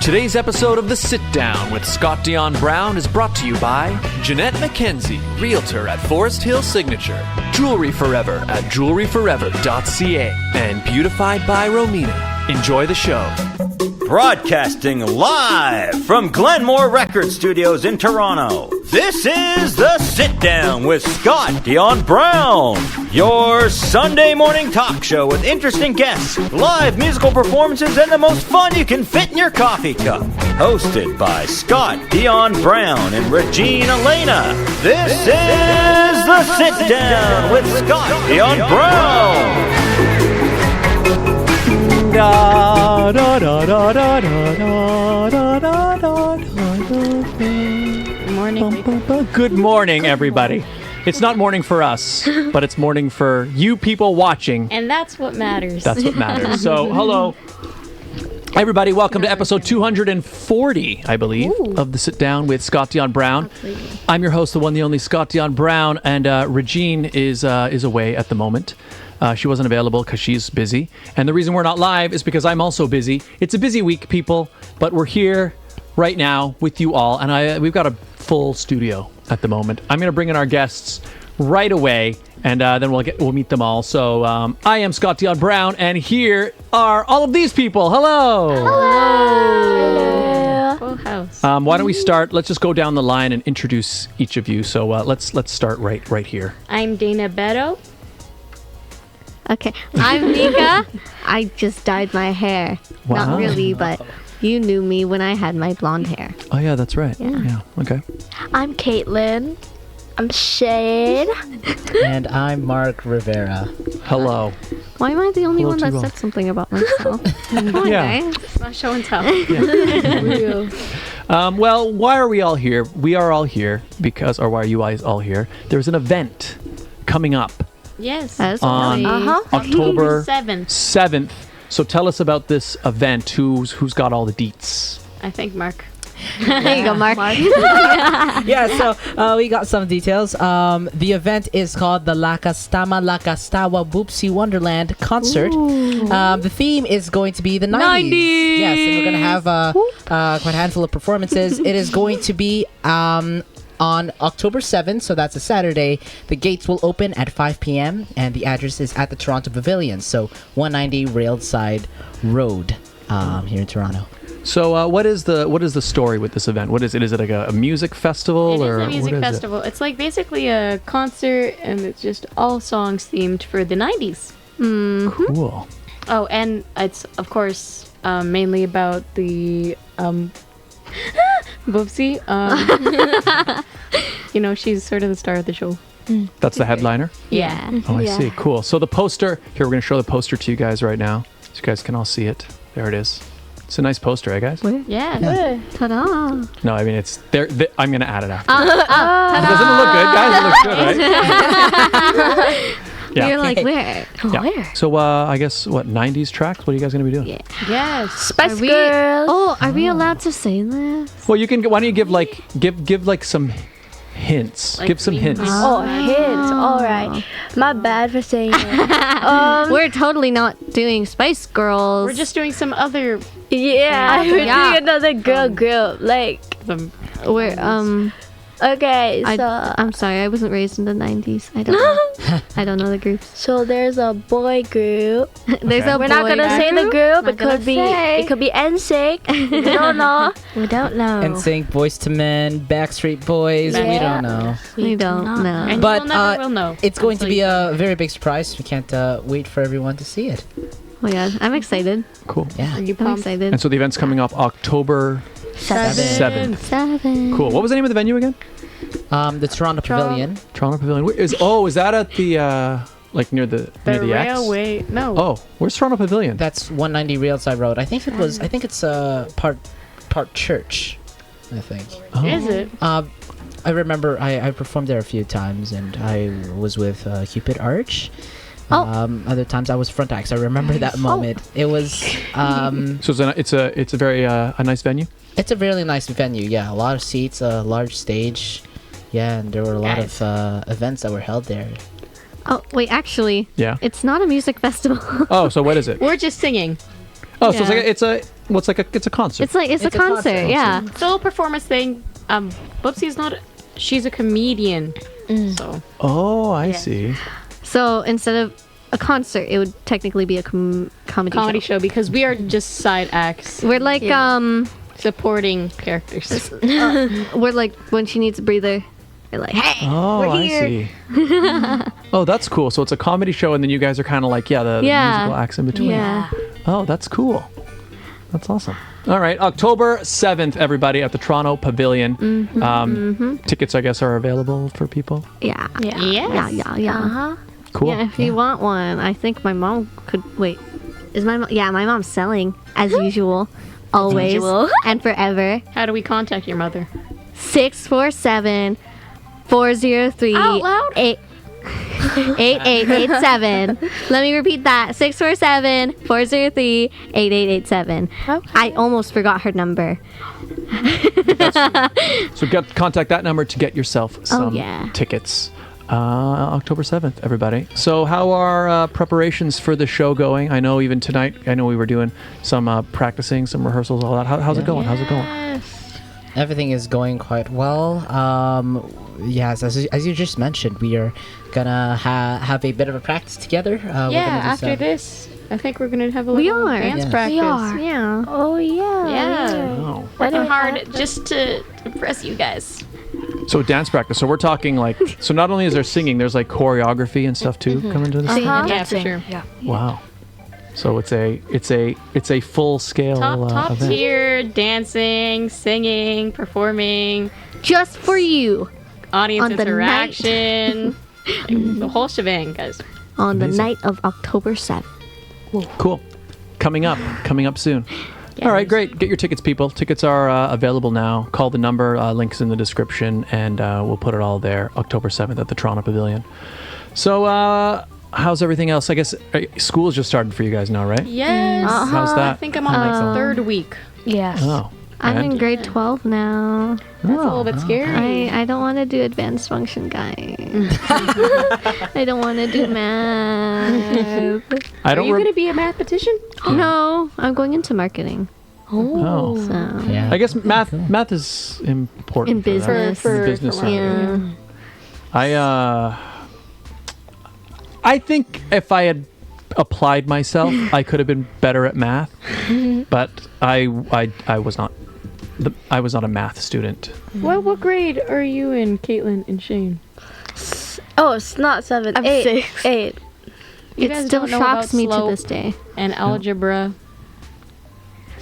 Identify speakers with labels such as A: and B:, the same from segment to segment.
A: Today's episode of The Sit Down with Scott Dion Brown is brought to you by Jeanette McKenzie, Realtor at Forest Hill Signature, Jewelry Forever at jewelryforever.ca, and Beautified by Romina. Enjoy the show.
B: Broadcasting live from Glenmore Record Studios in Toronto, this is The Sit Down with Scott Dion Brown, your Sunday morning talk show with interesting guests, live musical performances, and the most fun you can fit in your coffee cup. Hosted by Scott Dion Brown and Regina Elena, this is The Sit Down with Scott Dion Brown.
A: Da, da, da, da, da, da, da, da, da,
C: Good morning.
A: Good morning, everybody. It's not morning for us, but it's morning for you people watching.
C: And that's what matters.
A: That's what matters. So, hello, everybody. Welcome to episode 240, I believe, of The Sit Down with Scott Dion Brown. I'm your host, the one, the only Scott Dion Brown, and Regine is away at the moment. She wasn't available because she's busy. And the reason we're not live is because I'm also busy. It's a busy week, people, but we're here right now with you all. And we've got a full studio at the moment. I'm going to bring in our guests right away, and then we'll meet them all. So I am Scott Dion Brown, and here are all of these people. Hello.
C: Hello. Full house.
A: Why don't we start? Let's just go down the line and introduce each of you. So let's start right here.
C: I'm Dana Beddoe.
D: Okay, I'm Mika. I just dyed my hair.
A: Wow.
D: Not really, but you knew me when I had my blonde hair.
A: Oh, yeah, that's right.
D: Yeah.
A: Okay.
E: I'm Kaitlyn. I'm Shaine.
F: And I'm Mark Rivera.
A: Hello.
D: Why am I the only
A: Hello
D: one
A: to
D: that
A: you all.
D: said something about myself? Come on,
A: Yeah.
D: guys.
C: It's not show and tell.
A: Well, why are we all here? We are all here because, or why are you guys all here? There's an event coming up
C: Yes.
D: That's
A: on
D: funny.
A: October
C: 7th.
A: 7th. So tell us about this event. Who's got all the deets?
C: I think Mark.
D: There you go, Mark.
F: Yeah, so we got some details. The event is called the LAKAS TAWA Boopsie Wonderland concert. The theme is going to be the 90s. Yes, and we're going to have quite a handful of performances. It is going to be on October 7th, so that's a Saturday. The gates will open at 5 p.m. and the address is at the Toronto Pavillion, so 190 Railside Road here in Toronto.
A: So what is the story with this event? What is it? Is it like a music festival
C: It
A: or
C: is a music
A: what is
C: festival. It's like basically a concert, and it's just all songs themed for the 90s.
A: it? Cool.
C: Oh, and it's, of course, mainly about the Boopsie. She's sort of the star of the show.
A: That's the headliner?
C: Yeah.
A: Oh, I see. Cool. So the poster, here we're going to show the poster to you guys right now. So you guys can all see it. There it is. It's a nice poster, eh, guys?
C: Yeah.
D: Ta-da.
A: No, I mean, it's there. I'm going to add it after. Doesn't it look good, guys? It looks good, right? Yeah.
D: You're like, where?
A: Yeah.
D: Where?
A: So I guess, what, 90s tracks? What are you guys going to be doing?
D: Yeah.
C: Yes.
E: Spice
D: Are we-
E: Girls.
D: Oh, are we allowed to say this?
A: Well, you can. Why don't you give some hints?
C: Like
A: Give some hints.
E: Oh, hints. All right. My bad for saying that.
D: We're totally not doing Spice Girls.
C: We're just doing some other.
E: Yeah, we're
D: Yeah.
E: doing another girl group. Like,
D: We're
E: okay, so
D: I'm sorry, I wasn't raised in the 90s. I don't know. I don't know the groups.
E: so there's a boy group.
D: There's a
E: We're not
D: boy
E: gonna say the
D: group.
E: group.
D: Not gonna say.
E: It could be NSYNC. We don't know. We don't know.
F: NSYNC, Boys to Men, Backstreet Boys, we
E: Yeah.
F: don't know.
D: We don't know.
C: And
F: But,
C: you never will know.
F: It's going to
C: until
F: be
C: you-
F: a very big surprise. We can't wait for everyone to see it.
D: Oh my god, I'm excited.
A: Cool.
F: Yeah.
C: Are you
D: I'm
C: pumped?
D: excited.
A: And so the event's coming up October 7th.
D: 7.
A: Cool. What was the name of the venue again?
F: The Toronto Pavilion.
A: Toronto Pavillion. Is that at the like near the
C: The
A: X?
C: railway. No.
A: Oh, where's Toronto Pavillion?
F: That's 190 Railside Road. I think it's part church. I think.
A: Oh.
C: Is it?
F: I remember I performed there a few times, and I was with Cupid Arch. Other times I was front acts. I remember that moment. It was
A: So it's a very a nice venue.
F: it's a really nice venue. Yeah, a lot of seats, a large stage. Yeah, and there were a lot of events that were held there.
D: Oh, wait, actually,
A: Yeah.
D: it's not a music festival.
A: Oh, so what is it?
C: We're just singing.
A: Oh, so it's like it's a concert.
D: It's a concert, yeah.
C: Still a performance thing. Boopsie's not. She's a comedian. So.
A: Oh, I see.
D: So instead of a concert, it would technically be a comedy
C: show because we are just side acts.
D: We're like
C: supporting characters.
D: we're like when she needs a breather. We're like, hey, we're here.
A: I see. Oh, that's cool. So it's a comedy show, and then you guys are kind of like, the musical acts in between.
D: Yeah.
A: Oh, that's cool. That's awesome. All right, October 7th, everybody, at the Toronto Pavillion. Tickets, I guess, are available for people.
D: Yeah.
C: Yeah.
A: Cool.
D: Yeah, if you want one, I think my mom could wait. Is my mom? Yeah, my mom's selling as usual, always and forever.
C: How do we contact your mother?
D: 647 403
C: Out loud?
D: 8887. Let me repeat that. 647-403-8887.
E: Okay.
D: I almost forgot her number.
A: So contact that number to get yourself some tickets. October 7th, everybody. So how are preparations for the show going? I know even tonight, we were doing some practicing, some rehearsals, all that. How's it going? How's it going?
F: Everything is going quite well. Yes, as you just mentioned, we are gonna have a bit of a practice together.
C: After this, I think we're gonna have a little dance practice.
E: We are.
D: Yeah.
E: Oh yeah.
C: Yeah.
A: Oh.
C: Working hard just to impress you guys.
A: So dance practice. So we're talking like, so not only is there singing, there's like choreography and stuff too coming to this.
C: Yeah, for sure.
E: Yeah.
A: Wow. So it's a full scale
C: Top
A: event.
C: tier dancing, singing, performing,
D: Just for you.
C: audience
D: On the
C: interaction, the whole shebang, guys.
D: On
A: Amazing.
D: the night of October 7th.
A: Cool. Coming up soon. All right, great. Get your tickets, people. Tickets are available now. Call the number, links in the description, and we'll put it all there. October 7th at the Toronto Pavillion. So, how's everything else? I guess school's just started for you guys now, right?
C: Yes.
A: How's that?
C: I think I'm on my third week.
E: Yes.
A: Oh.
D: I'm
A: and-
D: in grade 12 now.
C: That's a little bit scary.
D: I don't want to do advanced function, guys. I don't want to do math.
A: I
C: Are
A: don't
C: you
A: rem-
C: going to be a mathematician?
D: No, I'm going into marketing.
A: Oh.
D: So
F: Yeah.
A: I guess math is important
D: in
A: for that.
D: business.
A: For the business side.
D: Yeah.
A: I think if I had applied myself, I could have been better at math, but I was not. I was not a math student.
C: What grade are you in, Kaitlyn and Shaine?
E: Oh, it's not 7.
C: I'm
E: 8.
C: 6.
E: 8.
C: You
D: It
C: guys
D: still
C: don't know
D: shocks
C: about
D: me to
C: slope
D: this day.
C: and algebra.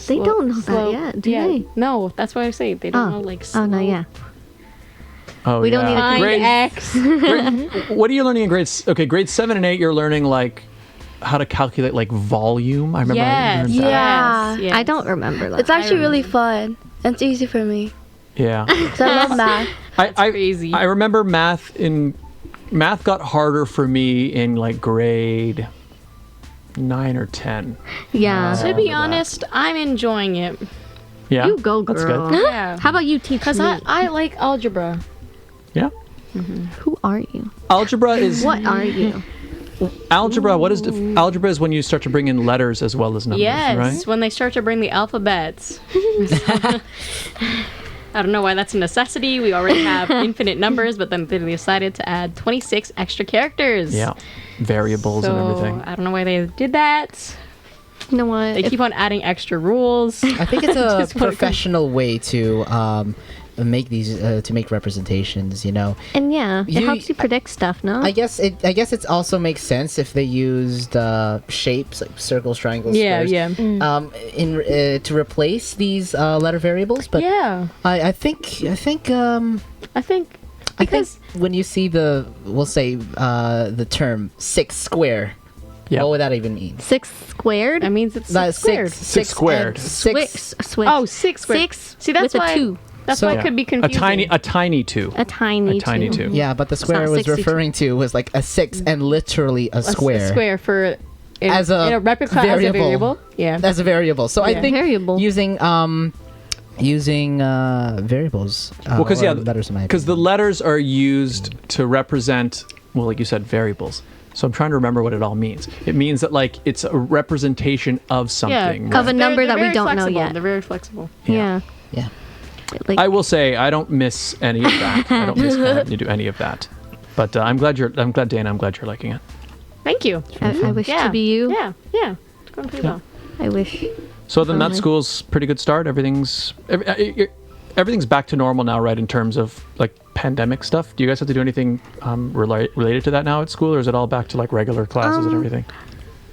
D: They don't know that yet, do they?
C: No, that's why I say they don't know like slope.
D: Oh, no, yeah.
A: Oh,
D: We don't need a
C: Find
A: grade.
C: X.
A: What are you learning in grades? Okay, grades 7 and 8. You're learning like how to calculate like volume. I remember. I learned that.
E: Yeah.
C: Yes.
D: I don't remember that.
E: It's actually really fun. And it's easy for me.
A: Yeah.
E: So I love math.
A: I
C: crazy.
A: I remember math got harder for me in like grade 9 or 10.
D: Yeah.
C: To be honest, I'm enjoying it.
A: Yeah.
D: You go, girl.
A: That's good.
C: Yeah.
D: How about you teach
C: Because
D: me?
C: I like algebra.
A: Yeah.
D: Who are you?
A: Algebra is
D: What are you?
A: algebra. What is algebra? Is when you start to bring in letters as well as numbers,
C: Yes,
A: right?
C: when they start to bring the alphabets. I don't know why that's a necessity. We already have infinite numbers, but then they decided to add 26 extra characters.
A: Yeah. Variables and everything.
C: I don't know why they did that.
D: You know what?
C: They keep on adding extra rules.
F: I think it's a
C: Just wanna
F: professional way to make these to make representations. You know,
D: And yeah, it
F: You-
D: helps you predict stuff, no?
F: I guess it also makes sense if they used shapes like circles, triangles,
C: Yeah,
F: squares,
C: yeah.
F: to replace these letter variables. But
C: Yeah.
F: I think
C: Because
F: when you see the term 6 square,
A: Yeah.
F: what would that even mean?
D: 6 squared?
C: that means it's
F: That's
C: squared.
A: Six squared.
F: Six.
D: Swix.
C: Oh, 6 squared.
D: 6
C: See, that's
D: with
C: why
D: a 2.
C: That's
F: So-
C: why it could be
A: A
C: confusing.
A: tiny two.
D: A tiny
A: A tiny
D: 2.
A: two.
F: Yeah, but the square
D: not
F: I was
D: 62.
F: referring to was like a 6 and literally a square.
C: A square for
F: As a
C: in a replica as a
F: variable.
C: variable. Yeah.
F: As a variable. So I
C: Yeah.
F: think
D: Variable.
F: using variables.
A: Well, because
F: or letters in my
A: because the
F: opinion.
A: letters are used to represent, well, like you said, variables. So I'm trying to remember what it all means. It means that like it's a representation of something.
D: Of a number that we
C: very
D: don't know
C: flexible.
D: yet.
C: They're very flexible.
D: Yeah.
F: Yeah.
D: Like,
A: I will say I don't miss any of that. I don't miss having to do any of that. But I'm glad Dana. I'm glad you're liking it.
C: Thank you.
D: I wish to be you.
C: Yeah. It's going pretty well.
D: I wish.
A: So then that
D: Totally.
A: school's pretty good start. Everything's back to normal now, right? In terms of like pandemic stuff. Do you guys have to do anything related to that now at school, or is it all back to like regular classes and everything?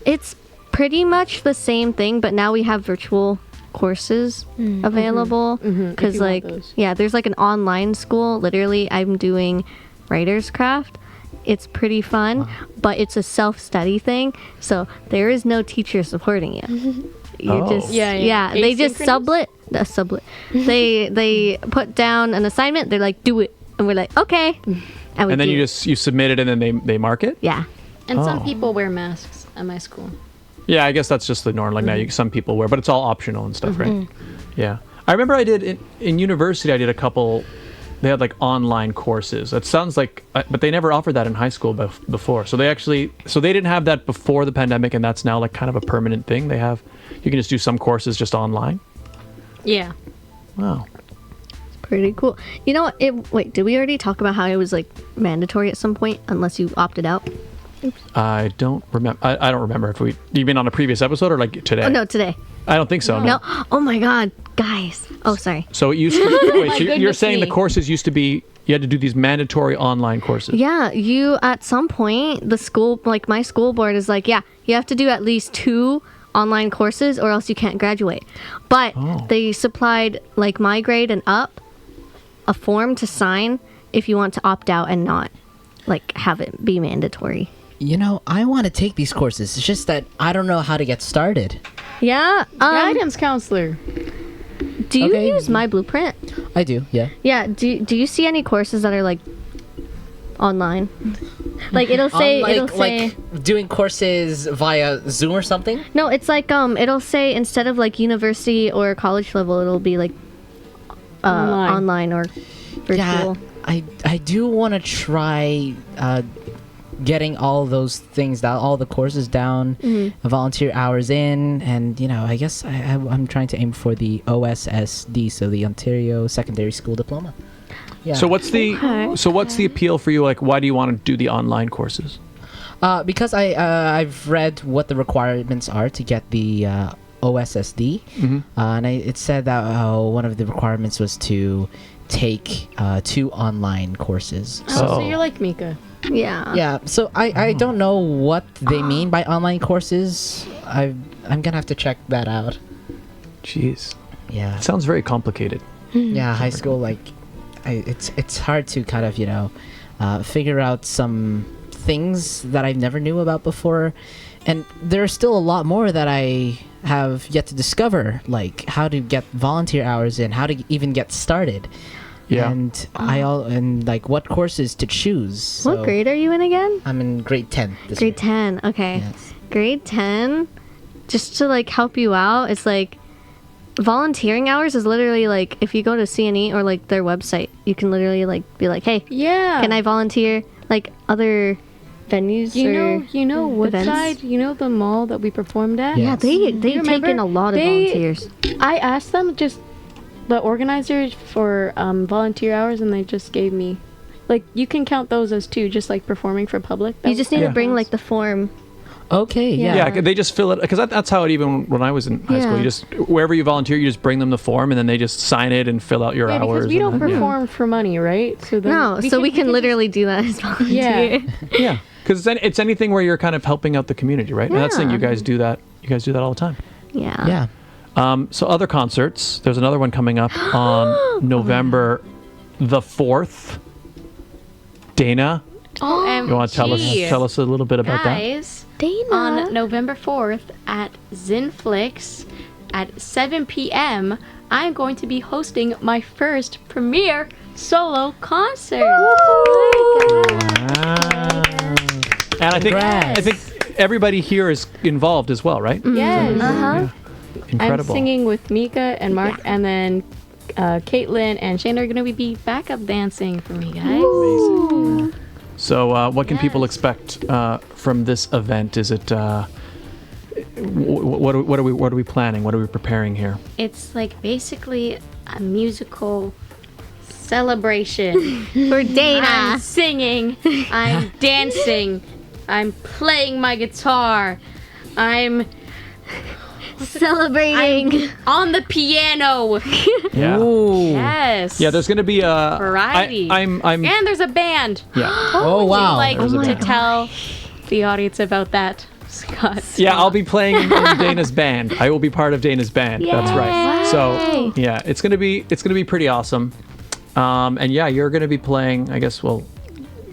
D: It's pretty much the same thing, but now we have virtual courses available because
C: If you want
D: like
C: those.
D: there's like an online school. Literally, I'm doing writer's craft. It's pretty fun, but it's a self-study thing, so there is no teacher supporting you. You
A: Oh.
D: just
C: Yeah.
D: they just
C: Asynchronous?
D: sublet. They put down an assignment. They're like, do it, and we're like, okay, and we
A: And then
D: do
A: you
D: it.
A: submit it, and then they mark it.
D: Yeah.
C: And
A: Oh.
C: some people wear masks at my school.
A: Yeah, I guess that's just the norm. Like now, some people wear, but it's all optional and stuff, right? Yeah, I remember I did in university. I did a couple. They had like online courses. That sounds like, but they never offered that in high school before. So they didn't have that before the pandemic, and that's now like kind of a permanent thing. They have, you can just do some courses just online.
C: Yeah.
A: Wow.
D: Pretty cool. You know what? Wait, did we already talk about how it was like mandatory at some point unless you opted out?
A: I don't remember. I don't remember if you mean on a previous episode or like today.
D: Oh no, today.
A: I don't think so.
D: No. Oh my God, guys. Oh, sorry.
A: So it used to. Wait, so you're
C: goodness
A: saying the
C: me.
A: courses used to be you had to do these mandatory online courses?
D: Yeah, you at some point the school, like my school board, is like, yeah, you have to do at least 2 online courses or else you can't graduate. But they supplied like my grade and up a form to sign if you want to opt out and not like have it be mandatory.
F: You know, I want to take these courses. It's just that I don't know how to get started.
D: Yeah.
C: Guidance counselor.
D: Do you
F: Okay.
D: use My Blueprint?
F: I do, yeah.
D: Yeah. Do you see any courses that are like online? Like it'll say
F: like doing courses via Zoom or something.
D: no, it's like it'll say instead of like university or college level, it'll be like online or virtual.
F: Yeah, I do want to try getting all those things down, all the courses down, volunteer hours in, and you know, I guess I'm trying to aim for the OSSD, so the Ontario Secondary School Diploma. Yeah.
A: So what's the appeal for you? Like, why do you want to do the online courses?
F: Because I've read what the requirements are to get the OSSD, and it said that one of the requirements was to take 2 online courses.
C: So you're like Mika.
D: Yeah.
F: Yeah, so I don't know what they mean by online courses. I'm gonna have to check that out.
A: Jeez,
F: Yeah,
A: it sounds very complicated.
F: yeah, high school, like, it's hard to kind of figure out some things that I never knew about before, and there's still a lot more that I have yet to discover, like how to get volunteer hours in, how to even get started.
A: Yeah.
F: And like what courses to choose.
D: What
F: So
D: grade are you in again?
F: I'm in grade 10 this
D: Grade
F: year.
D: 10. Okay.
F: Yes.
D: Grade 10, just to like help you out, it's like volunteering hours is literally like if you go to CNE or like their website, you can literally like be like, hey,
C: Yeah.
D: can I volunteer like other venues
C: You
D: or
C: know
D: events?
C: Woodside? You know the mall that we performed at?
F: Yeah.
D: Yeah, they
C: You
D: take
C: remember?
D: in a lot of
C: They-
D: volunteers.
C: I asked them just the organizers for volunteer hours, and they just gave me, like, you can count those as 2, just like performing for public.
D: You just need
A: Yeah.
D: to bring like the form.
F: Okay, yeah.
A: Yeah, they just fill it because that's how it even when I was in high school.
D: Yeah.
A: You just wherever you volunteer, you just bring them the form and then they just sign it and fill out your
C: Yeah,
A: hours.
C: because we don't
A: and then-
C: perform for money, right? So then
D: No, so we can literally do that as volunteer.
A: Yeah, because it's anything where you're kind of helping out the community, right? And that's the thing. You guys do that. You guys do that all the time.
D: Yeah.
F: Yeah.
A: So other concerts. There's another one coming up on November the 4th. Dana,
C: OMG.
A: you want to tell us a little bit about that?
C: Guys,
D: Dana.
C: on November 4th at Xinflix at 7 p.m., I'm going to be hosting my first premiere solo concert.
A: And I
F: Congrats.
A: think everybody here is involved as well, right?
C: Yes.
D: Uh-huh.
A: Incredible.
C: I'm singing with Mika and Mark, and then Kaitlyn and Shaine are going to be backup dancing for me, guys.
A: So what can people expect from this event? Is it what are we planning? What are we preparing here?
C: It's like basically a musical celebration.
D: For Dana.
C: I'm singing, I'm dancing, I'm playing my guitar, I'm
D: Celebrating.
C: on the piano.
A: Yeah.
F: Ooh.
C: Yes.
A: Yeah, there's going to be a
C: variety.
A: I'm
C: And there's a band.
A: yeah.
F: Oh, wow.
C: Would you like
A: There's a
C: to
A: band.
C: tell the audience about that, Scott?
A: Yeah, I'll be playing in Dana's band. I will be part of Dana's band. That's right. So, yeah, it's going to be pretty awesome. And yeah, you're going to be playing, I guess, well,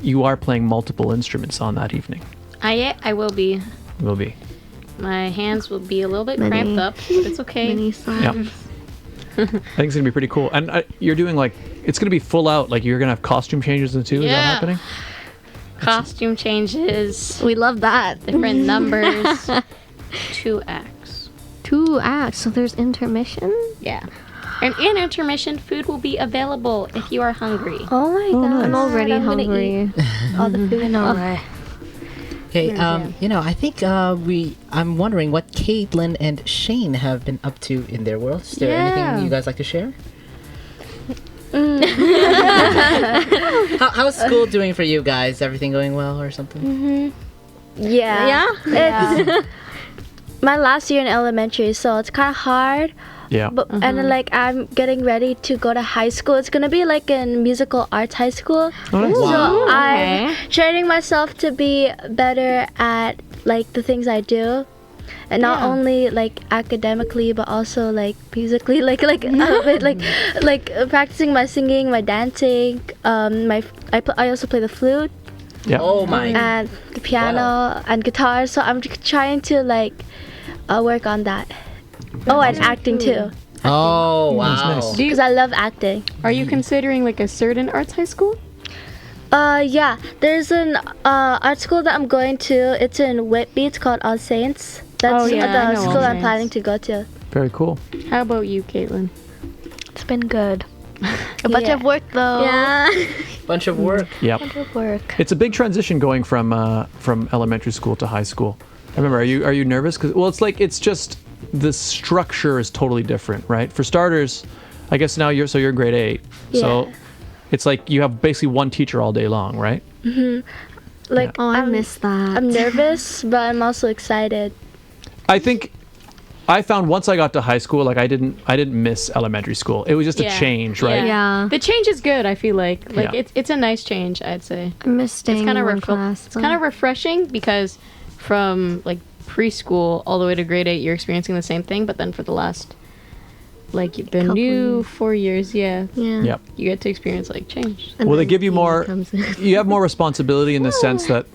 A: you are playing multiple instruments on that evening.
C: I will be.
A: Will be.
C: My hands will be a little bit
D: Many-
C: cramped up, but it's okay.
D: Mini songs.
A: Yeah. I think it's going to be pretty cool. And you're doing like, it's going to be full out. Like you're going to have costume changes too. Is that
C: Yeah.
A: happening?
C: Costume changes,
D: We love that.
C: different numbers, 2 acts.
D: 2 acts. So there's intermission.
C: Yeah. And in intermission, food will be available if you are hungry.
E: Oh my god.
D: I'm already
E: I'm gonna
D: hungry.
E: eat all the food.
D: Right.
F: Okay, I think I'm wondering what Kaitlyn and Shaine have been up to in their world. Is there anything you guys like to share? How's school doing for you guys? Everything going well or something?
E: Yeah. It's my last year in elementary, so it's kind of hard.
A: Yeah.
E: But and then, like I'm getting ready to go to high school. It's gonna be like in musical arts high school.
A: Oh, nice.
E: So
C: okay.
E: I'm training myself to be better at like the things I do, and not only like academically but also like musically, like practicing my singing, my dancing. I also play the flute
A: Yeah.
F: Oh my.
E: and the piano and guitar. So I'm trying to like work on that. Oh, and acting too,
F: Oh wow.
A: nice.
E: because I love acting.
C: Are you considering like a certain arts high school?
E: Yeah, there's an art school that I'm going to. It's in Whitby. It's called All Saints. That's
C: Oh, yeah, I
E: the
C: know
E: school
C: All
E: I'm
C: Saints.
E: planning to go to.
A: Very cool.
C: How about you, Kaitlyn?
E: It's been good.
D: A bunch of work though.
E: Yeah.
F: Bunch of work.
A: Yep.
E: Good work.
A: It's a big transition going from elementary school to high school. I remember. Are you nervous? It's just the structure is totally different, right? For starters, I guess now you're in grade 8, so
E: Yeah.
A: it's like you have basically one teacher all day long, right?
E: Like
D: Oh, I miss that.
E: I'm nervous, but I'm also excited.
A: I think I found once I got to high school, like I didn't miss elementary school. It was just a
C: Yeah.
A: change, right?
D: Yeah.
C: The change is good. I feel like
A: Yeah.
C: it's a nice change. I'd say
D: I miss staying
C: it's kind
D: in
C: of
D: one class.
C: it's kind of refreshing because from like preschool all the way to grade 8, you're experiencing the same thing, but then for the last new 4 years,
D: yeah.
A: Yep.
C: you get to experience like change.
D: And
A: Well, they
D: then
A: give you
D: uni
A: more.
D: comes in.
A: You have more responsibility in the sense that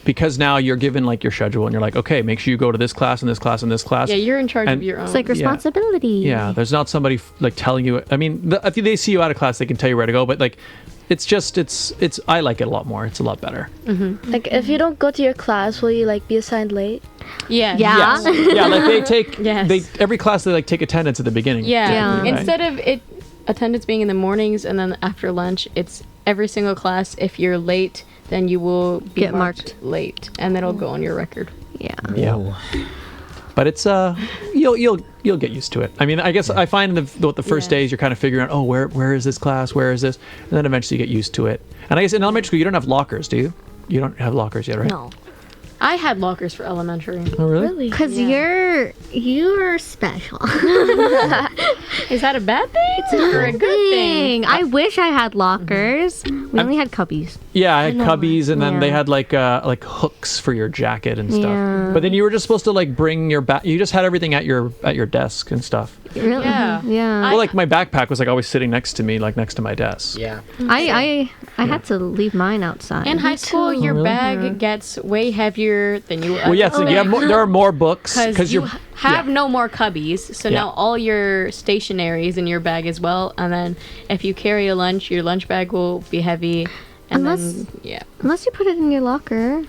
A: because now you're given like your schedule and you're like, okay, make sure you go to this class and this class and this class.
C: Yeah, you're in charge
A: And
C: of your own.
D: It's like responsibility.
A: Yeah, there's not somebody like telling you. I mean, if they see you out of class, they can tell you where to go. But like, it's just it's. I like it a lot more. It's a lot better.
E: Like if you don't go to your class, will you like be assigned late?
C: yeah.
D: Yeah.
A: Yeah, like they take.
C: Yes.
A: Every class they like take attendance at the beginning.
C: Yeah.
D: Yeah.
C: Instead of attendance being in the mornings and then after lunch, it's every single class. If you're late, then you will be
D: Get
C: marked late, and then it'll go on your record.
D: Yeah.
A: Yeah. But it's you'll get used to it. I mean, I guess I find the first
C: Yeah.
A: days you're kind of figuring out, oh, where is this class? Where is this? And then eventually you get used to it. And I guess in elementary school you don't have lockers, do you? You don't have lockers yet, right?
D: No.
C: I had lockers for elementary.
A: Oh, really?
D: Because you're special.
C: Is that a bad thing? It's or a good thing?
D: I wish I had lockers. We only had cubbies.
A: Yeah, I had cubbies, and then they
D: Yeah.
A: had like hooks for your jacket and stuff.
D: Yeah.
A: But then you were just supposed to like bring your You just had everything at your desk and stuff.
D: Really?
C: Yeah.
D: Yeah.
A: Well, like my backpack was like always sitting next to me, like next to my desk.
F: Yeah.
D: I had to leave mine outside.
C: In high school, your
A: really?
C: bag gets way heavier than you.
A: Well, yes, you have more, there are more books
C: because you
A: you're
C: have no more cubbies, so
A: Yeah.
C: now all your stationery is in your bag as well. And then if you carry a lunch, your lunch bag will be heavy. And
D: Unless-
C: then
D: Unless you put it in your locker.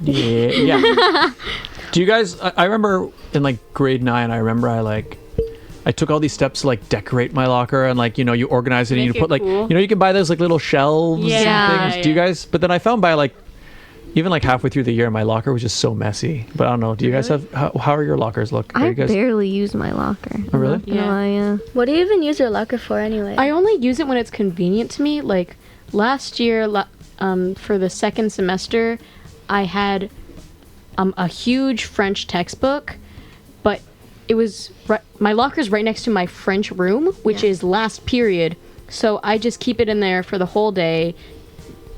A: Yeah. Do you guys? I remember in like grade 9. I remember I I took all these steps to like decorate my locker and like, you organize it and
C: Make
A: you put
C: it
A: like,
C: cool.
A: you can buy those like little shelves
C: Yeah,
A: and things. Do you guys? But then I found by like, even like halfway through the year, my locker was just so messy. But I don't know. Do you guys have, how are your lockers look? Are
D: I
A: you guys?
D: barely use my locker.
A: Oh, really?
C: Yeah.
E: What do you even use your locker for anyway?
C: I only use it when it's convenient to me. Like last year, for the second semester, I had a huge French textbook, but it was my locker's right next to my French room, which is last period. So I just keep it in there for the whole day.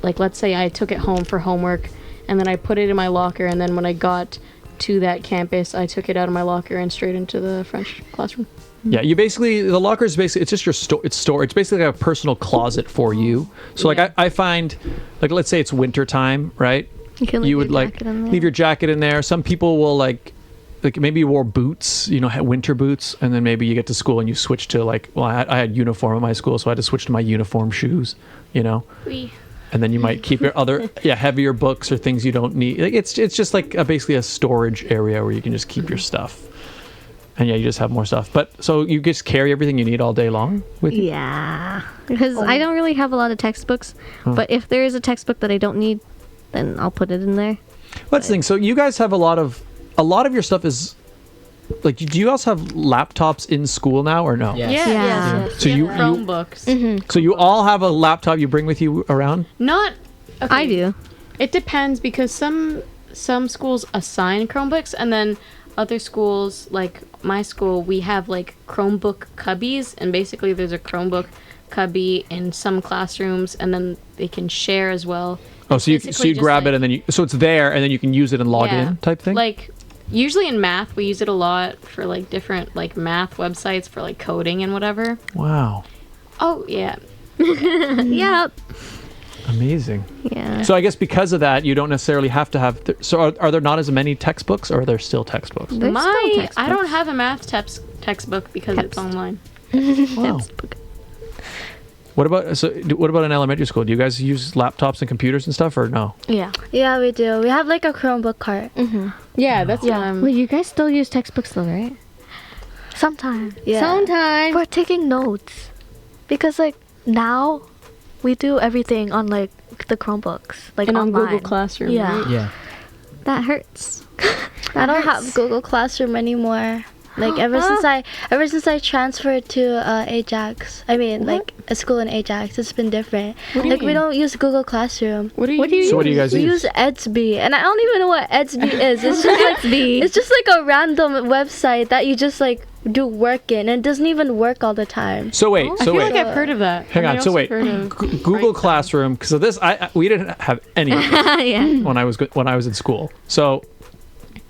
C: Like let's say I took it home for homework, and then I put it in my locker, and then when I got to that campus, I took it out of my locker and straight into the French classroom.
A: Yeah, the locker is basically, it's just your it's basically like a personal closet for you. So like I find, like let's say it's winter time, right?
D: You can leave
A: You would
D: your
A: like
D: jacket in there.
A: leave your jacket in there. Some people will like maybe you wore boots, winter boots, and then maybe you get to school and you switch to like, well, I had uniform at my school, so I had to switch to my uniform shoes, And then you might keep your other heavier books or things you don't need. Like, it's just like basically a storage area where you can just keep your stuff. And you just have more stuff. But so you just carry everything you need all day long with you?
D: Yeah, because I don't really have a lot of textbooks. But if there is a textbook that I don't need, then I'll put it in there.
A: Well, that's the thing. So you guys have a lot of your stuff is like. Do you also have laptops in school now or no?
F: Yes.
D: Yeah.
A: So you
C: Chromebooks.
A: So you all have a laptop you bring with you around?
C: Not. Okay.
D: I do.
C: It depends because some schools assign Chromebooks, and then other schools, like my school, we have like Chromebook cubbies, and basically there's a Chromebook cubby in some classrooms, and then they can share as well.
A: Oh, so you
C: Basically just
A: grab it
C: like-
A: and then so it's there and then you can use it and log in type thing?
C: Like usually in math, we use it a lot for like different like math websites for like coding and whatever.
A: Wow.
C: Oh yeah.
D: Yep.
A: Amazing.
D: Yeah.
A: So I guess because of that, you don't necessarily have to have. So are there not as many textbooks, or are there still textbooks?
D: There's still
C: I
D: textbooks.
C: don't have a math textbook because it's online.
A: Wow. What about in elementary school? Do you guys use laptops and computers and stuff, or no?
E: Yeah, we do. We have like a Chromebook cart.
C: Yeah, that's
D: Wait, you guys still use textbooks though, right?
E: Sometimes. Yeah.
D: Sometimes.
E: We're taking notes. Because like now we do everything on like the Chromebooks. Like
C: and on
E: online.
C: Google Classroom.
E: Yeah.
C: Right?
F: Yeah.
D: That hurts.
E: I don't have Google Classroom anymore. Like ever since I transferred to Ajax. I mean like a school in Ajax, it's been different.
C: What do you
E: Like we
C: mean?
E: don't use Google Classroom.
C: What do you
A: So what do you guys
E: We
A: use?
E: use Edsby, and I don't even know what Edsby is. It's just like it's just like a random website that you just like do work in, and it doesn't even work all the time.
A: So wait.
C: I feel like I've heard of that.
A: Hang on.
C: I
A: So
C: also
A: wait.
C: heard of-
A: Google Classroom. Because of this, we didn't have any of this
D: Yeah.
A: when I was in school. So,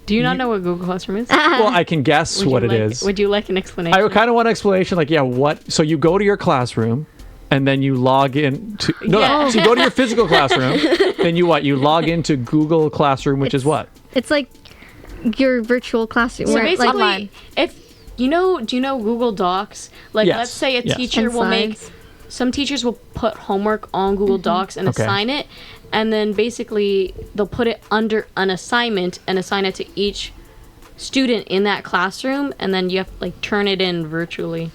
C: Do you not know what Google Classroom is?
A: well, I can guess what it is.
C: Would you like an explanation?
A: I kind of want an explanation. Like, what? So you go to your classroom, and then you log in to. No. So you go to your physical classroom, then you what? You log into Google Classroom, which is what?
D: It's like your virtual classroom.
C: So
D: where,
C: basically,
D: like,
C: if do you know Google Docs? Like,
A: Yes.
C: let's say a
A: Yes.
C: teacher
D: And
C: will make.
D: slides.
C: Some teachers will put homework on Google Docs and
A: Okay.
C: assign it, and then basically they'll put it under an assignment and assign it to each student in that classroom, and then you have to like turn it in virtually.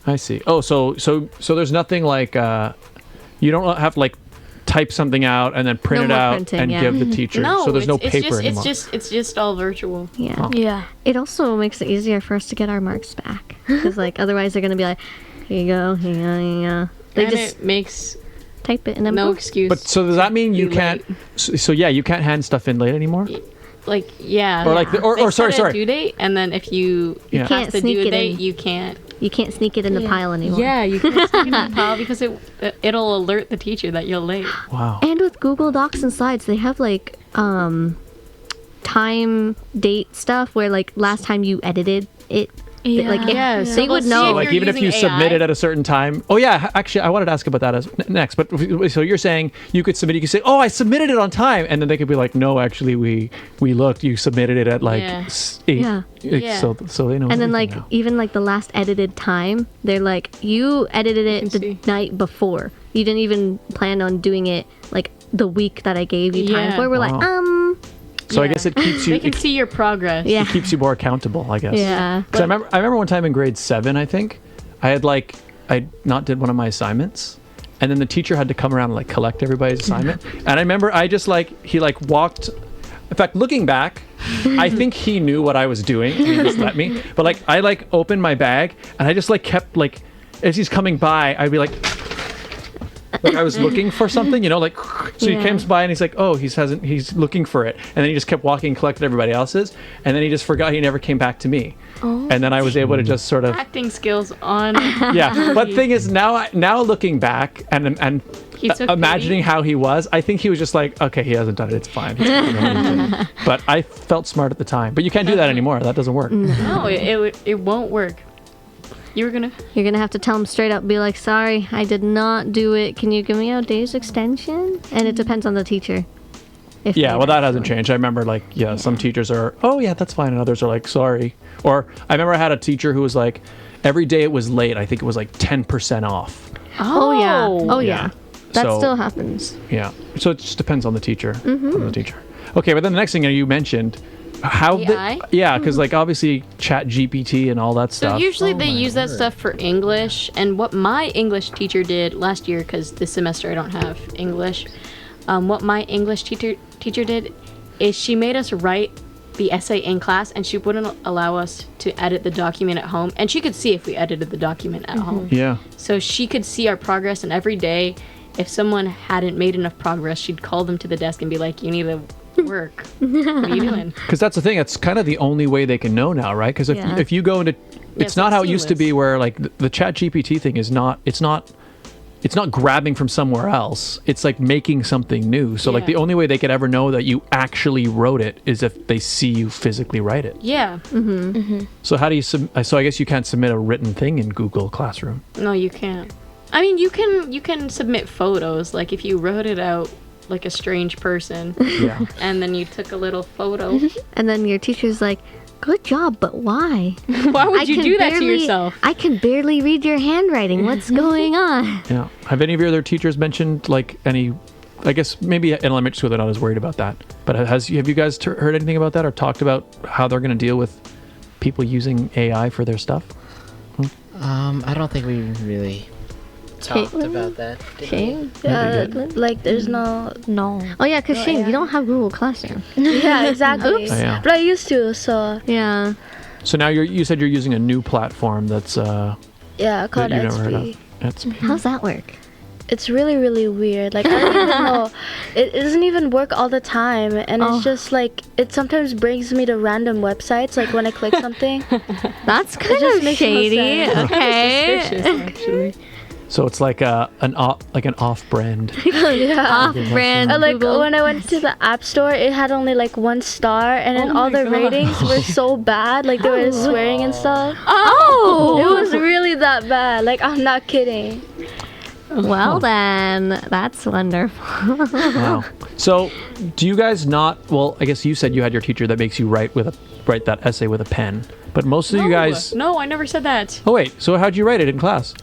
A: I see. Oh, so there's nothing like you don't have to like type something out and then print
D: No
A: it
D: more
A: out
D: printing,
A: and
D: yeah.
A: give the teacher.
C: No,
A: so there's no
C: it's
A: paper
C: just,
A: anymore.
C: It's just all virtual.
D: yeah.
E: Yeah.
D: It also makes it easier for us to get our marks back. Because like otherwise they're gonna be like, here you go, here you go, here you go. They
C: And
D: just
C: it makes
D: type it and then
C: no
D: boom.
C: excuse.
A: But so does that mean you
C: Be
A: can't? So yeah, you can't hand stuff in late anymore.
C: like yeah.
A: Or like the- or-
C: They
A: or sorry,
C: set a
A: sorry.
C: due date, and then if you
A: Yeah.
C: pass
D: Can't
C: the
D: sneak
C: due
D: it
C: date,
D: in.
C: you can't.
D: You can't sneak it in the pile anymore.
C: Yeah, you can't stick it in the pile because it'll alert the teacher that you're late.
A: Wow.
D: And with Google Docs and slides, they have like time date stuff where like last time you edited it. Like if
C: Yeah, so
D: they
C: they'll
D: would
C: see
D: know.
C: if
A: Like
C: you're
A: even if you
C: using
A: submit
C: AI.
A: it at a certain time. Oh yeah, actually, I wanted to ask about that next. But so you're saying you could submit. You could say, "Oh, I submitted it on time," and then they could be like, "No, actually, we looked. You submitted it at like
C: Yeah.
A: 8."
D: Yeah.
C: Yeah.
A: So they know.
D: And then like
A: everything now.
D: even like the last edited time, they're like, you edited it
C: can
D: the
C: see.
D: night before. You didn't even plan on doing it like the week that I gave you time
C: Yeah.
D: for. We're
A: Wow.
D: like,
A: So I guess it keeps you.
C: They can see your progress.
D: Yeah.
A: It keeps you more accountable, I guess.
D: Yeah.
A: Because I remember one time in grade 7, I think, I not did one of my assignments, and then the teacher had to come around and like collect everybody's assignment. And I remember he walked. In fact, looking back, I think he knew what I was doing. And he just let me. But like I opened my bag and I just kept as he's coming by, I'd be like I was looking for something, so he comes by and he's like, oh, he's looking for it. And then he just kept walking and collected everybody else's. And then he just forgot, he never came back to me. Oh. And then I was able to just sort of
C: acting skills on.
A: Yeah. But thing is now looking back and imagining how he was, I think he was just like, okay, he hasn't done it. It's fine. But I felt smart at the time. But you can't do that anymore. That doesn't work.
C: No, it won't work. You're gonna
D: have to tell him straight up, be like, sorry, I did not do it. Can you give me a day's extension? And it depends on the teacher.
A: Yeah, well, that hasn't changed. I remember some teachers are, oh yeah, that's fine. And others are like, sorry. Or I remember I had a teacher who was like, every day it was late, I think it was like 10% off.
D: Oh yeah. Oh yeah. That
A: So-
D: still happens.
A: Yeah. So it just depends on the teacher. Okay, but then the next thing you mentioned,
C: AI?
A: because obviously Chat GPT and all that
C: So
A: stuff.
C: usually they use that stuff for English, and what my English teacher did last year, because this semester I don't have English, what my English teacher did is she made us write the essay in class, and she wouldn't allow us to edit the document at home, and she could see if we edited the document at home.
A: Yeah.
C: So she could see our progress, and every day, if someone hadn't made enough progress, she'd call them to the desk and be like, you need to work. What are you doing?
A: Because that's the thing. That's kind of the only way they can know now, right? Because if you go into, it's not how it used to be, where the Chat GPT thing is not. It's not grabbing from somewhere else. It's like making something new. So the only way they could ever know that you actually wrote it is if they see you physically write it.
C: Yeah.
A: So how do you? So I guess you can't submit a written thing in Google Classroom.
C: No, you can't. I mean, you can submit photos, like if you wrote it out like a strange person,
A: Yeah.
C: and then you took a little photo.
D: And then your teacher's like, good job, but why?
C: Why would you do that to yourself?
D: I can barely read your handwriting. What's going on?
A: Yeah. Have any of your other teachers mentioned any? I guess maybe in elementary school they're not as worried about that. But have you guys heard anything about that or talked about how they're going to deal with people using AI for their stuff?
G: I don't think we really talked
D: Kaitlyn?
G: about that.
D: Shaine?
E: There's no.
D: Oh yeah, because Shaine, you don't have Google Classroom.
E: Yeah, exactly.
A: Oh, yeah.
E: But I used to, so
D: Yeah.
A: So now you said you're using a new platform that's
E: yeah, called
A: that you've never heard of.
E: XP.
A: XP.
D: How's that work?
E: It's really, really weird. Like, I don't even know. It doesn't even work all the time. And it's just like, it sometimes brings me to random websites, like when I click something.
D: That's kind
E: just
D: of
E: makes no
D: shady.
E: sense.
D: Okay.
C: Suspicious, actually.
A: So it's like an off-brand.
E: Yeah.
D: Off-brand
E: Like
D: Google.
E: when I went to the app store, it had only like 1 star, and then all the ratings were so bad. Like they were swearing and stuff.
D: Oh!
E: It was really that bad. Like, I'm not kidding.
D: Well then, that's wonderful.
A: Wow. So do you guys not? Well, I guess you said you had your teacher that makes you write that essay with a pen. But most of you guys.
C: No, I never said that.
A: Oh wait. So how'd you write it in class?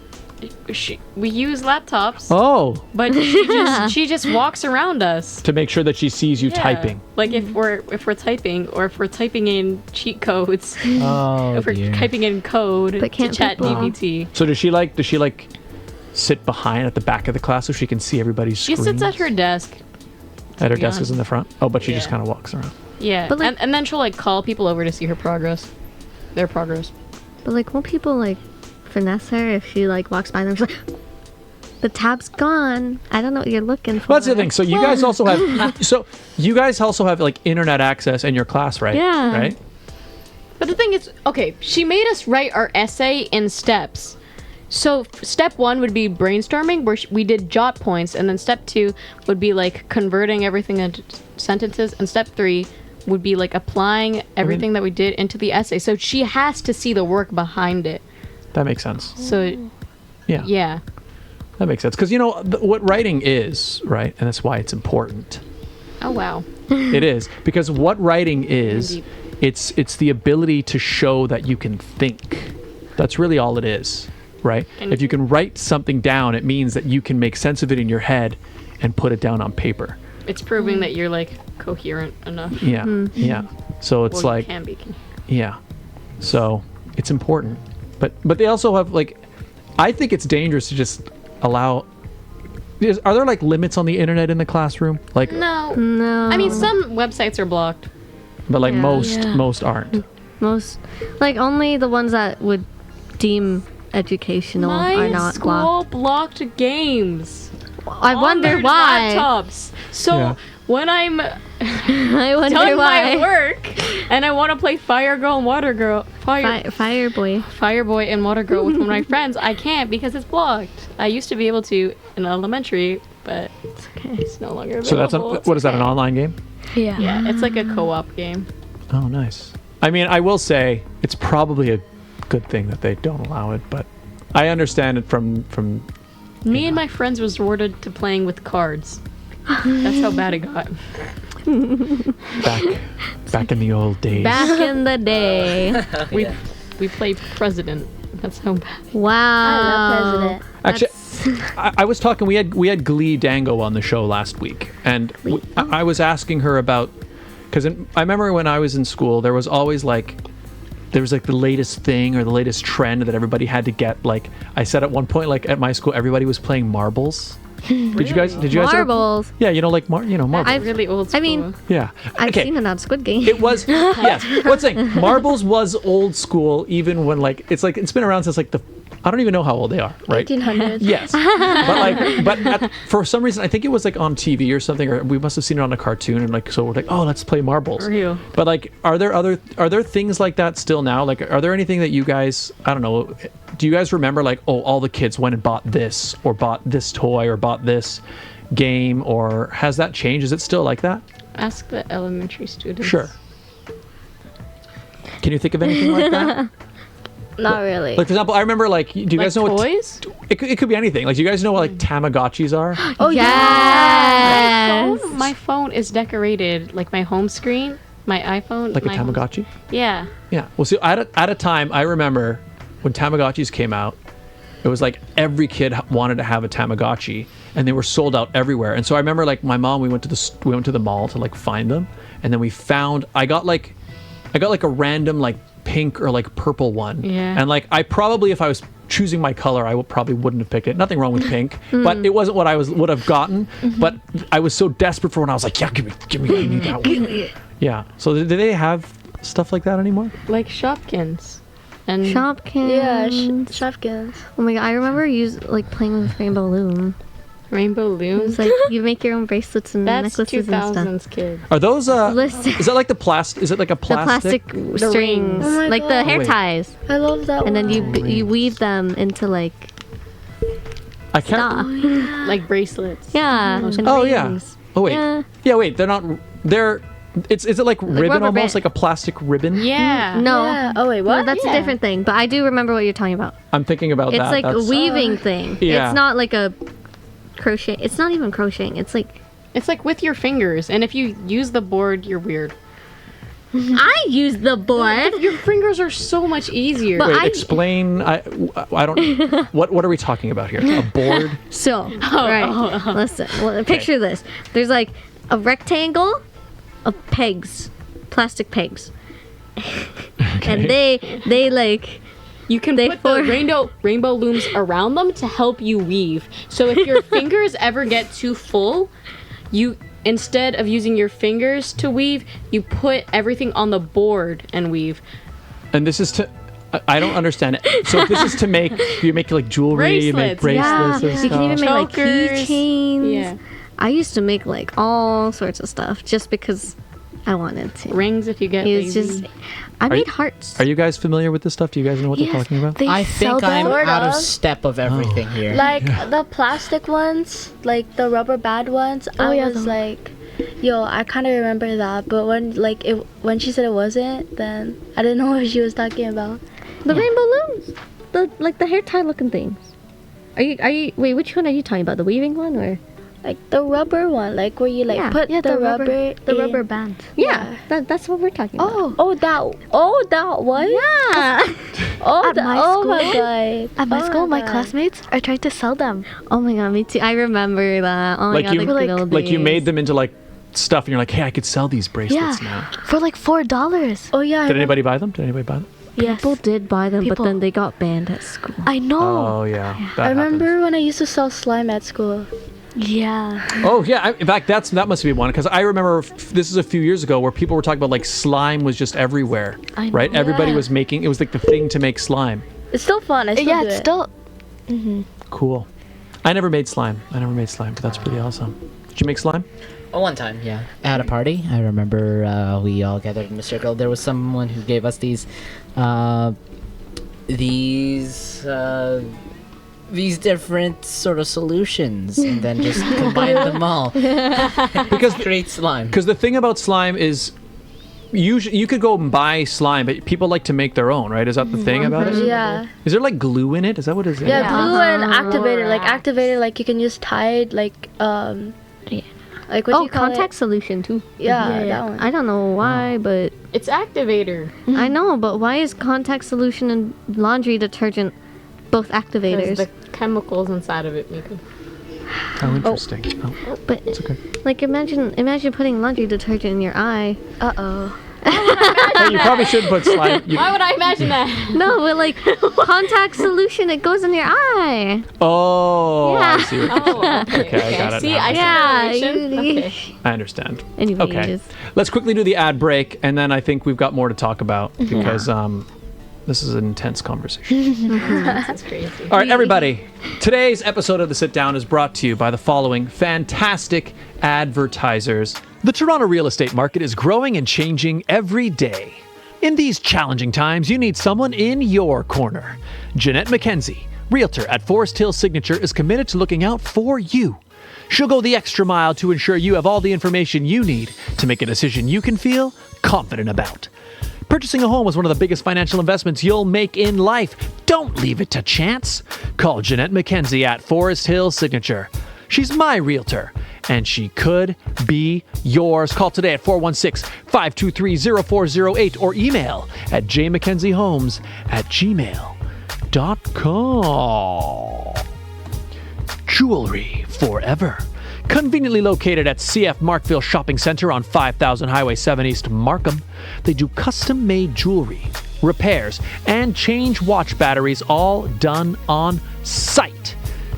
C: We use laptops,
A: Oh,
C: but she just walks around us.
A: to make sure that she sees you
C: Yeah.
A: typing.
C: Like if we're typing, or if we're typing in cheat codes,
G: Oh,
C: if we're
G: dear.
C: typing in code
D: But
C: to
D: can't
C: chat
D: people-
C: GPT.
A: So does she sit behind at the back of the class so she can see everybody's
C: She
A: screens?
C: sits at her desk.
A: At her
C: be
A: desk is
C: honest.
A: in the front. Oh, but she just
C: Yeah.
A: kind of walks around.
C: Yeah,
D: But, like-
C: and then she'll call people over to see her progress, their progress.
D: But won't people finesse her if she walks by them? She's like, the tab's gone. I don't know what you're looking for.
A: Well, that's the thing. So you guys also have internet access in your class, right?
D: Yeah.
A: Right.
C: But the thing is, okay, she made us write our essay in steps. So step 1 would be brainstorming, where we did jot points, and then step 2 would be converting everything into sentences, and step 3 would be applying everything that we did into the essay. So she has to see the work behind it.
A: That makes sense.
C: So yeah.
A: That makes sense. Because what writing is, right? And that's why it's important.
C: Oh wow.
A: It is. Because what writing is,
C: Indeed.
A: it's the ability to show that you can think. That's really all it is, right? If you can write something down, it means that you can make sense of it in your head and put it down on paper.
C: It's proving that you're like coherent enough.
A: Yeah, yeah. So it's
C: Well,
A: like,
C: you can be.
A: yeah. So it's important, but they also have like, I think it's dangerous to just allow. Are there like limits on the internet in the classroom? Like,
C: No.
D: No.
C: I mean, some websites are blocked.
A: but like
D: Yeah.
A: most aren't.
D: most, like only the ones that would deem educational are
C: My
D: not
C: school
D: blocked.
C: blocked games.
D: I
C: on
D: wonder
C: their
D: why.
C: Laptops. So
A: Yeah.
C: when I'm
D: I wonder
C: done
D: why.
C: my work and I want to play Fire Girl and Water Girl,
D: Fire boy.
C: Fire Boy and Water Girl with one of my friends, I can't because it's blocked. I used to be able to in elementary, but it's no longer available.
A: So that's what is that, an online game?
E: Yeah.
C: Yeah, it's like a co-op game.
A: Oh, nice. I mean, I will say it's probably a good thing that they don't allow it, but I understand it from
C: Me and my friends resorted to playing with cards. That's how bad it got.
A: back in the old days.
D: Back in the day.
C: We played President. That's how bad.
D: Wow.
E: I love President.
A: Actually, I was talking. We had Glee Dango on the show last week, and I was asking her about, because I remember when I was in school, there was always like the latest thing or the latest trend that everybody had to get. Like I said at one point, like at my school, everybody was playing marbles. Did you guys? Ever-
D: Marbles.
A: yeah, you know, like marbles.
C: That's really old school.
D: I mean,
A: Yeah.
D: I've
A: Okay.
D: seen it on Squid Game.
A: It was, yes. What's saying? Marbles was old school, even when it's been around since like I don't even know how old they are, right?
E: 1800s.
A: Yes. but for some reason, I think it was like on TV or something, or we must have seen it on a cartoon, and like, so we're like, oh, let's play marbles.
C: Real.
A: But like, are there things like that still now? Like, are there anything that you guys, I don't know, do you guys remember like, oh, all the kids went and bought this, or bought this toy, or bought this game, or has that changed? Is it still like that?
C: Ask the elementary students.
A: Sure. Can you think of anything like that?
E: Not really.
A: Like, for example, I remember, like, do you guys know what...
C: toys?
A: It could be anything. Like, do you guys know what, like, Tamagotchis are?
E: Oh,
D: yes.
C: My phone is decorated, like my home screen, my iPhone.
A: Like a
C: my home-
A: Tamagotchi?
C: Yeah.
A: Yeah. Well, see, at a time, I remember when Tamagotchis came out, it was like every kid wanted to have a Tamagotchi, and they were sold out everywhere. And so I remember, like, my mom, we went to the mall to, like, find them, and then I got like a random, like, pink or like purple one.
C: Yeah.
A: And like, I probably, if I was choosing my color, I probably wouldn't have picked it. Nothing wrong with pink, but it wasn't what I would have gotten. But I was so desperate for one. I was like, yeah, give me, I need that one. Yeah. So do they have stuff like that anymore?
C: Like Shopkins. And
D: Shopkins.
E: Yeah, Shopkins.
D: Oh my god, I remember playing with Rainbow Loom.
C: Rainbow
D: It
C: Loom.
D: was like you make your own bracelets and
C: That's
D: necklaces and stuff.
C: 2000s kid.
A: Are those
D: Listen.
A: is that like the plastic? Is it like a
D: The plastic
A: plastic?
D: strings,
E: Oh my
D: like the
E: God.
D: hair
A: Wait.
D: ties,
E: I love that
D: and then
E: one.
D: you weave them into like
A: I can't.
C: Like bracelets.
D: yeah. and
A: Oh yeah.
D: rings.
A: Oh wait.
D: Yeah.
A: Yeah, wait. They're not. They're. Is it like ribbon
D: rubber
A: almost,
D: band.
A: like a plastic ribbon?
C: Yeah.
D: No.
E: Yeah. Oh, wait,
D: No,
E: what?
D: that's a
C: Yeah.
D: different thing. But I do remember what you're talking about.
A: I'm thinking about
D: It's
A: that.
D: like a
A: That's-
D: weaving thing.
A: Yeah.
D: It's not like a crochet. It's not even crocheting. It's like
C: It's like with your fingers, and if you use the board, you're weird.
D: I use the board.
C: Your fingers are so much easier.
D: But
A: Wait,
D: I-
A: explain. I don't. What are we talking about here? A board?
D: So, right. Listen, well, picture this. There's like a rectangle of pegs, plastic pegs. And they like
C: You can
D: They
C: put the
D: form-
C: rainbow looms around them to help you weave. So if your fingers ever get too full, you instead of using your fingers to weave, you put everything on the board and weave.
A: And this is to. I don't understand it. So this is to make. You make like jewelry, you make
C: Bracelets.
A: bracelets
D: yeah,
A: and
D: you can even
A: stuff.
D: make like
C: Chokers.
D: keychains.
C: Yeah.
D: I used to make like all sorts of stuff just because I wanted to.
C: Rings if you get
D: It's
C: lazy.
D: just I made hearts.
A: Are you guys familiar with this stuff? Do you guys know what
D: Yes,
A: they're talking about?
D: They
F: I
D: sell
F: think I'm
D: them.
E: Sort
F: out of
E: of.
F: step of everything here.
E: Like the plastic ones, like the rubber band ones.
D: Oh,
E: I
D: yeah,
E: was
D: the-
E: like, yo, I kind of remember that. But when she said it wasn't, then I didn't know what she was talking about.
D: The rainbow looms. The hair tie looking things. Are you wait, which one are you talking about? The weaving one or
E: like the rubber one, like where you like put the rubber in.
D: band.
E: Yeah.
D: That's what we're talking about.
E: That one.
D: Yeah.
E: Oh my god.
H: At my
E: Oh
H: school, my
E: God.
H: classmates are trying to sell them.
D: Oh my god, me too. I remember that. Oh my
A: Like
D: god,
A: you-
D: the good old
A: Like you
D: days.
A: made them into like stuff, and you're like, hey, I could sell these bracelets now.
H: For like $4.
E: Oh yeah.
A: Did anybody buy them?
H: Yes.
D: People did buy them,
H: People.
D: but then they got banned at school.
H: I know.
A: Oh yeah. That
E: I remember
A: happens.
E: when I used to sell slime at school.
H: Yeah.
A: Oh yeah. In fact, that must be one because I remember this is a few years ago where people were talking about like slime was just everywhere.
H: I know.
A: Right? Everybody
E: Yeah.
A: was making it was like the thing to make slime.
E: It's still fun. I still
H: Yeah,
E: do
H: it's
E: it.
H: still.
A: Cool. I never made slime, but that's pretty awesome. Did you make slime?
G: Oh, one time, yeah. At a party, I remember we all gathered in a circle. There was someone who gave us these different sort of solutions, and then just combined them all
A: Because
G: to create slime.
A: the thing about slime is you could go and buy slime, but people like to make their own, right? Is that the thing about it?
E: Yeah.
A: Is there like glue in it? Is that what it is?
E: Yeah, glue and activator. Like activator, like you can use Tide, like like what do
D: Oh,
E: you call
D: contact
E: it?
D: solution too.
E: Yeah, that one.
D: I don't know why, but
C: It's activator.
D: I know, but why is contact solution and laundry detergent both
C: There's
D: activators?
C: the chemicals inside of it, Mika.
A: Oh, interesting. Oh,
D: But
A: it's okay.
D: like imagine putting laundry detergent in your eye.
A: Hey, you probably should put slime.
C: Why would I imagine that?
D: No, but like contact solution, it goes in your eye.
A: Oh, I
D: Yeah.
A: see. What
C: Oh,
A: Okay, I got it
C: See,
A: now.
C: I see
D: Yeah,
C: the relation.
D: you-
C: Okay.
A: I understand.
D: Anyways.
A: Okay, let's quickly do the ad break, and then I think we've got more to talk about because this is an intense conversation.
C: That's crazy.
A: All right, everybody. Today's episode of The Sit Down is brought to you by the following fantastic advertisers. The Toronto real estate market is growing and changing every day. In these challenging times, you need someone in your corner. Jeanette McKenzie, Realtor at Forest Hill Signature, is committed to looking out for you. She'll go the extra mile to ensure you have all the information you need to make a decision you can feel confident about. Purchasing a home is one of the biggest financial investments you'll make in life. Don't leave it to chance. Call Jeanette McKenzie at Forest Hill Signature. She's my realtor, and she could be yours. Call today at 416-523-0408 or email at jmckenziehomes@gmail.com. Jewelry forever. Conveniently located at CF Markville Shopping Center on 5000 Highway 7 East, Markham, they do custom-made jewelry, repairs, and change watch batteries, all done on site.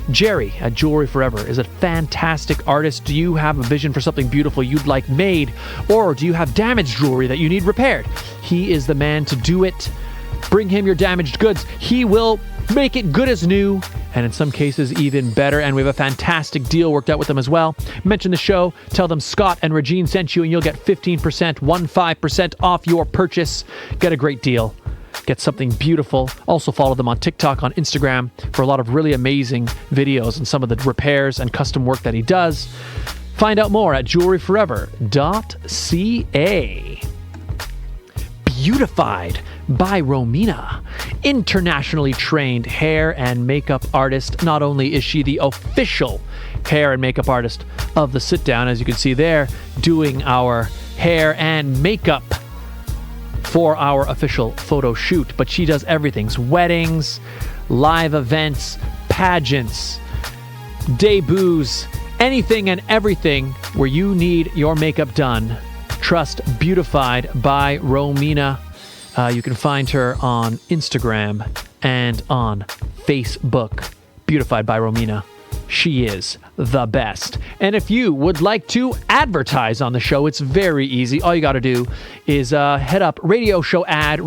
A: Jerry at Jewelry Forever is a fantastic artist. Do you have a vision for something beautiful you'd like made? Or do you have damaged jewelry that you need repaired? He is the man to do it. Bring him your damaged goods. He will make it good as new, and in some cases even better. And we have a fantastic deal worked out with them as well. Mention the show, tell them Scott and Regine sent you, and you'll get 15% off your purchase. Get a great deal. Get something beautiful. Also follow them on TikTok, on Instagram for a lot of really amazing videos and some of the repairs and custom work that he does. Find out more at jewelryforever.ca. Beautified by Romina, internationally trained hair and makeup artist. Not only is she the official hair and makeup artist of the Sit Down, as you can see there, doing our hair and makeup for our official photo shoot, but she does everything: weddings, live events, pageants, debuts, anything and everything where you need your makeup done. Trust Beautified by Romina. You can find her on Instagram and on Facebook. Beautified by Romina. She is the best. And if you would like to advertise on the show, it's very easy. All you got to do is head up radio show ad at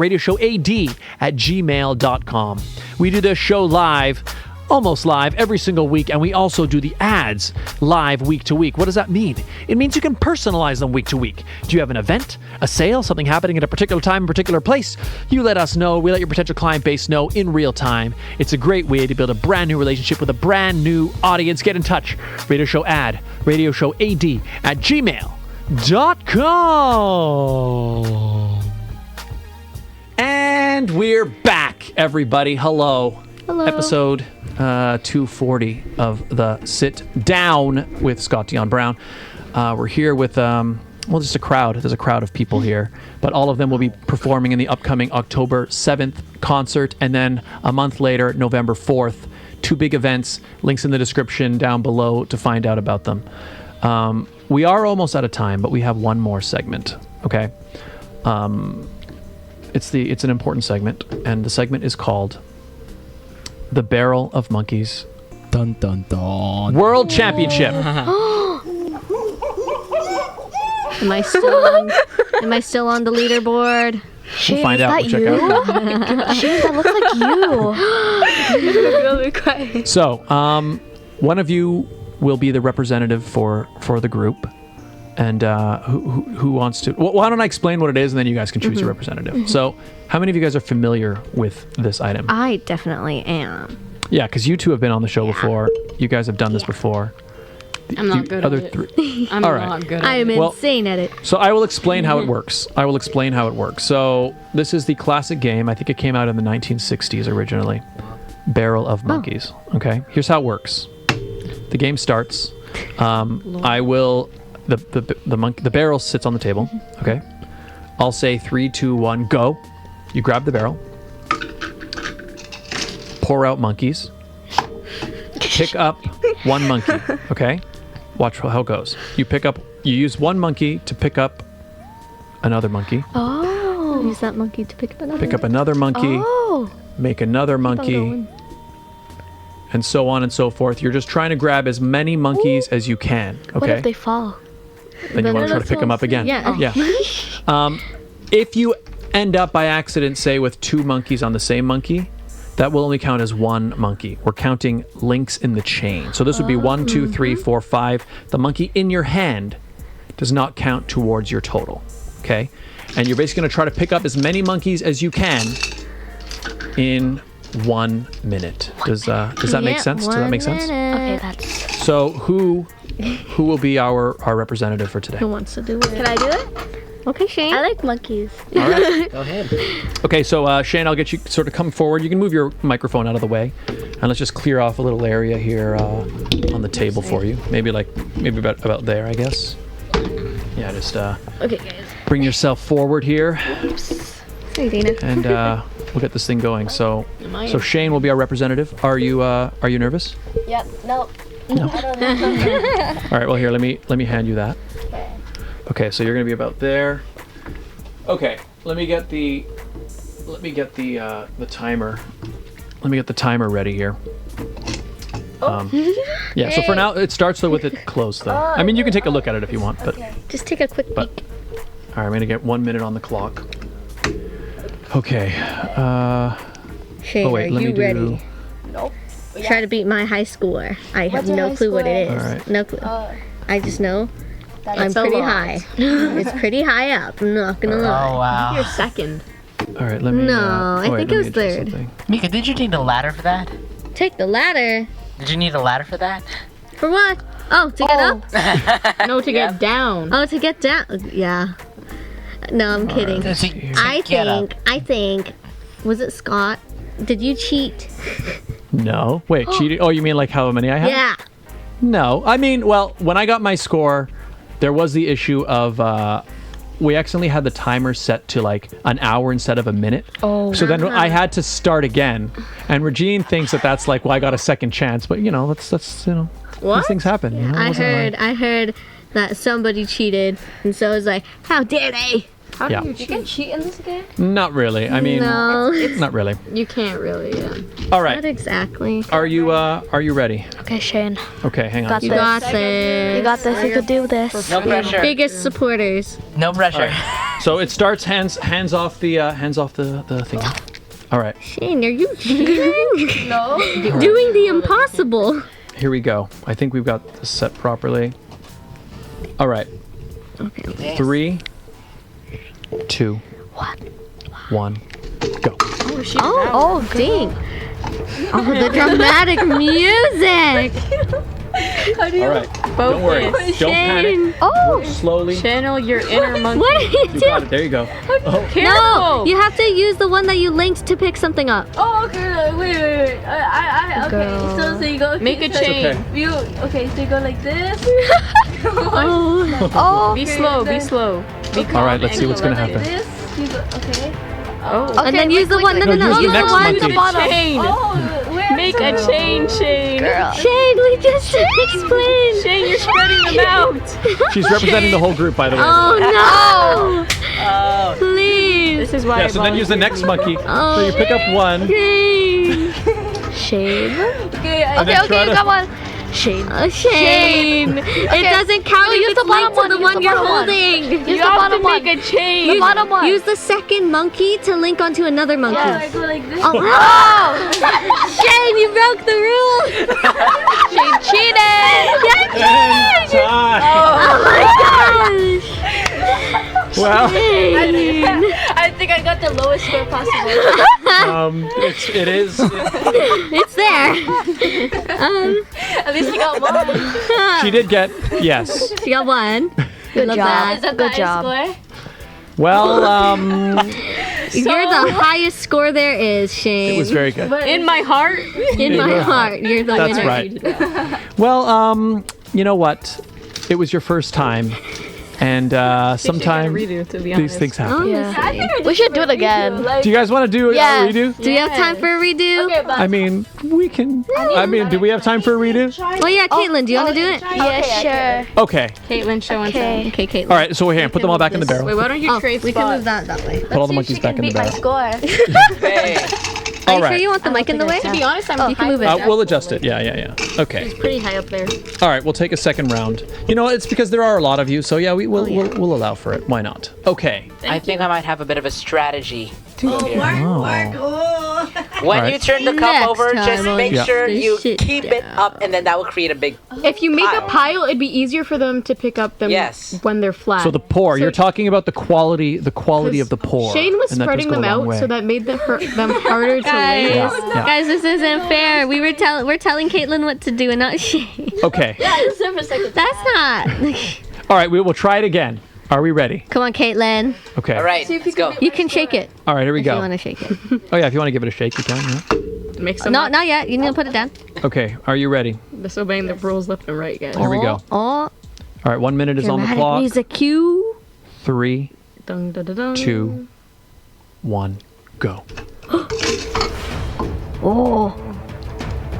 A: gmail.com. We do this show live, almost live, every single week, and we also do the ads live week to week. What does that mean? It means you can personalize them week to week. Do you have an event, a sale, something happening at a particular time, a particular place? You let us know. We let your potential client base know in real time. It's a great way to build a brand new relationship with a brand new audience. Get in touch. Radio show ad at gmail.com. And we're back, everybody. Hello. episode 240 of the Sit Down with Scott Dion Brown. We're here with, just a crowd. There's a crowd of people here, but all of them will be performing in the upcoming October 7th concert, and then a month later, November 4th. 2 big events. Links in the description down below to find out about them. We are almost out of time, but we have one more segment. Okay. It's an important segment, and the segment is called The Barrel of Monkeys
G: Dun dun dun.
A: World Championship.
D: Am I still on the leaderboard?
A: We'll find out. We'll check out.
H: Shaine, that looks like you.
A: So, one of you will be the representative for the group, and who wants to? Well, why don't I explain what it is, and then you guys can choose your representative. So, how many of you guys are familiar with this item?
D: I definitely am.
A: Yeah, because you two have been on the show before. You guys have done this before.
C: I'm not good at it. I'm
A: All right.
C: not good at
D: I am
C: it.
D: insane at it.
A: So I will explain how it works. So this is the classic game. I think it came out in the 1960s originally. Barrel of Monkeys. Okay. Here's how it works. The game starts. The barrel sits on the table. Okay. I'll say 3, 2, 1, go. You grab the barrel. Pour out monkeys. Pick up one monkey. Okay. Watch how it goes. You use one monkey to pick up another monkey.
D: Oh. Use that monkey to pick up another.
A: Pick up another monkey.
H: Oh.
A: Make another monkey. And so on and so forth. You're just trying to grab as many monkeys as you can. Okay.
H: What if they fall?
A: Then you want to try to pick them up again.
D: Yeah.
A: Yeah. If you end up by accident, say, with 2 monkeys on the same monkey, that will only count as 1 monkey. We're counting links in the chain. So this would be 1, 2, 3, 4, 5. The monkey in your hand does not count towards your total. Okay? And you're basically going to try to pick up as many monkeys as you can in 1 minute. Does that make sense? Does that make sense?
H: Okay, that's.
A: So who will be our representative for today?
D: Who wants to do it?
E: Can I do it?
D: Okay, Shaine.
E: I like monkeys.
A: All right.
G: Go ahead.
A: Okay, so Shaine, I'll get you sort of come forward. You can move your microphone out of the way, and let's just clear off a little area here on the table for you. Maybe about there, I guess. Yeah, just
E: Okay, guys.
A: bring yourself forward here,
D: Hey, Dana.
A: and we'll get this thing going. So Shaine will be our representative. Are you nervous?
E: Yep. No.
A: No.
E: I don't know.
A: All right. Well, here, let me hand you that. Okay, so you're gonna be about there. Okay, let me get the timer. Let me get the timer ready here. Yeah. So for now, it starts though with it closed though. I mean, you can take a look at it if you want, but
D: Just take a quick peek.
A: all right, I'm gonna get 1 minute on the clock. Okay.
D: Shaine,
A: Wait.
D: are
A: Let me
D: you
A: do.
D: ready? Try to beat my high score. I have
E: What's your
D: no
E: high
D: clue what it
E: score?
D: is.
A: All right.
D: No clue. I just know I'm
C: That's a
D: pretty
C: lot.
D: high. It's pretty high up. I'm not gonna lie.
G: Oh wow.
C: You're second.
A: All right. Let me.
D: No,
A: I
D: I think it was third.
G: Mika, did you need a ladder for that?
D: Take the ladder.
G: Did you need a ladder for that?
D: For what? Oh, to get up?
C: No, to get down.
D: Oh, to get down. Yeah. No, I'm kidding. I think. Was it Scott? Did you cheat?
A: No. Wait. Cheating? Oh, you mean like how many I have?
D: Yeah.
A: No, I mean, well, when I got my score, there was the issue of we accidentally had the timer set to like an hour instead of a minute.
C: Oh.
A: So then I had to start again, and Regine thinks that that's like, well, I got a second chance, but that's these things happen. You know? It wasn't
D: I heard that somebody cheated, and so I was like, how dare they?
C: How
A: Yeah.
C: do you
E: You can cheat in this game?
A: Not really. I mean,
D: No,
A: not really.
C: You can't really. Yeah.
A: All
D: not
A: right.
D: exactly.
A: Are you ready?
H: Okay, Shaine.
A: Okay, hang on.
H: Got
D: You
H: this.
D: got this.
H: You got this. You could do this.
G: No pressure.
D: Biggest supporters.
G: No pressure.
A: So it starts hands off the thing. All right.
D: Shane, are you cheating?
E: No.
D: Doing the impossible.
A: Here we go. I think we've got this set properly. All right.
D: Okay.
A: 3, 2, 1, go.
D: Oh, dang. Oh, the dramatic music.
A: All right. Don't worry.
C: Focus.
A: Don't panic.
H: Oh.
A: Slowly.
C: Channel your inner monkey.
D: What are you
A: You got
D: doing?
A: it. There you go. Oh.
C: Careful.
D: No, you have to use the one that you linked to pick something up.
E: Oh, okay. Wait. Okay.
C: Girl.
E: So you go.
C: Make a
A: It's
C: chain.
A: okay.
E: So you go like this.
D: Oh.
H: Oh.
C: Be slow. Be slow. Be calm.
A: All right. Let's see
C: and
A: what's
C: go
A: gonna
C: like
A: happen.
E: This. You go. Okay.
C: Oh.
D: And then use the one. No,
A: No, use the
D: use
A: next
D: one.
A: monkey.
C: Make a chain.
E: Oh, where?
C: Make a chain, Shaine.
D: Shane, we just explained.
C: Shane, you're spreading them out.
A: She's representing the whole group, by the way.
D: Oh no! Please.
C: This is why.
A: Yeah. So then use the next monkey. So you pick up one.
D: Shane.
H: Shame.
E: Okay.
A: And then try to-
H: got one. Shame.
D: Shane. It doesn't count
H: No,
D: if
H: use
D: it's
H: the bottom
D: linked to
H: one,
D: the
H: use
D: one
H: the
D: you're
H: bottom one.
D: holding.
H: Use
C: You
H: the
C: have
H: bottom
C: to
H: one.
C: make a chain.
H: The bottom one.
D: Use the second monkey to link onto another monkey.
E: I go like this.
D: Oh. Shane, you broke the rule.
H: Shame cheated.
A: And time.
D: Oh my gosh.
A: Well,
E: I think I got the lowest score possible.
A: it is.
D: It's there.
E: At least I got one.
A: She did get yes.
D: She got one.
H: Good
D: Love
H: job.
D: that.
E: Is that
H: Good
E: the
H: job.
E: score?
A: Well,
D: You're the highest score there is, Shane.
A: it was very good.
C: In my heart.
D: In my heart. You're the
A: That's
D: winner.
A: right. Well, you know what? It was your first time, and sometimes
C: Redo, to be
A: these
C: honest.
A: things happen.
H: Yeah. We should do it again.
A: Do you guys want to do a
H: Yes.
A: redo?
D: Do you have time for a redo?
E: Okay, but
A: I mean, we can. I mean, do we have time for a redo?
D: Well, yeah, Kaitlyn, do you want to do it?
H: Yeah, sure.
A: Okay.
C: Caitlyn, show and
H: Okay.
D: Okay, Kaitlyn.
A: All right. So we're here. Put them all back in the
C: tell.
A: barrel.
C: Wait, why don't you
D: Oh,
C: trade
D: we can move
C: spots?
D: that way.
A: Put all the monkeys back in the
E: beat my
A: barrel.
E: score.
A: All
D: Are you sure
A: right.
D: you want the mic in the way?
C: To be honest,
D: You can move it.
A: We'll adjust it. Yeah. Okay.
C: pretty high up there.
A: All right. We'll take a second round. You know, it's because there are a lot of you, so yeah, we'll allow for it. Why not? Okay.
F: I think I might have a bit of a strategy to go here.
A: Oh.
F: When
A: Alright.
F: you turn the cup
D: Next
F: over, just
D: time
F: make
A: on
F: sure
D: This
F: you
D: Shit
F: keep it
D: Down.
F: up, and then that will create a big.
C: If you make
F: Pile.
C: a pile, it'd be easier for them to pick up them
F: Yes.
C: when they're flat.
A: So the pour.
C: So-
A: You're talking about the quality of the pour.
C: Shane was
A: and that does
C: spreading
A: go a
C: them
A: long
C: out,
A: way.
C: so that made them harder to lay.
A: Yeah.
D: Guys, this isn't fair. We're telling Kaitlyn what to do and not Shane.
A: Okay.
D: That's not.
A: All right. We will try it again. Are we ready?
D: Come on, Kaitlyn.
A: Okay.
F: All right, let's go.
D: You can shake it
A: All right. Here we
D: if you
A: go.
D: want to shake it.
A: Oh yeah. If you want to give it a shake, you can. Yeah.
C: Make some.
D: No, not yet. You need to put it down.
A: Okay. Are you ready?
C: Disobeying the rules left and right, guys.
A: Here we go.
D: Oh,
A: All right. 1 minute is on the
D: dramatic
A: clock.
D: music cue.
A: 3,
C: Dun, dun, dun, dun.
A: 2, 1, go.
D: Oh,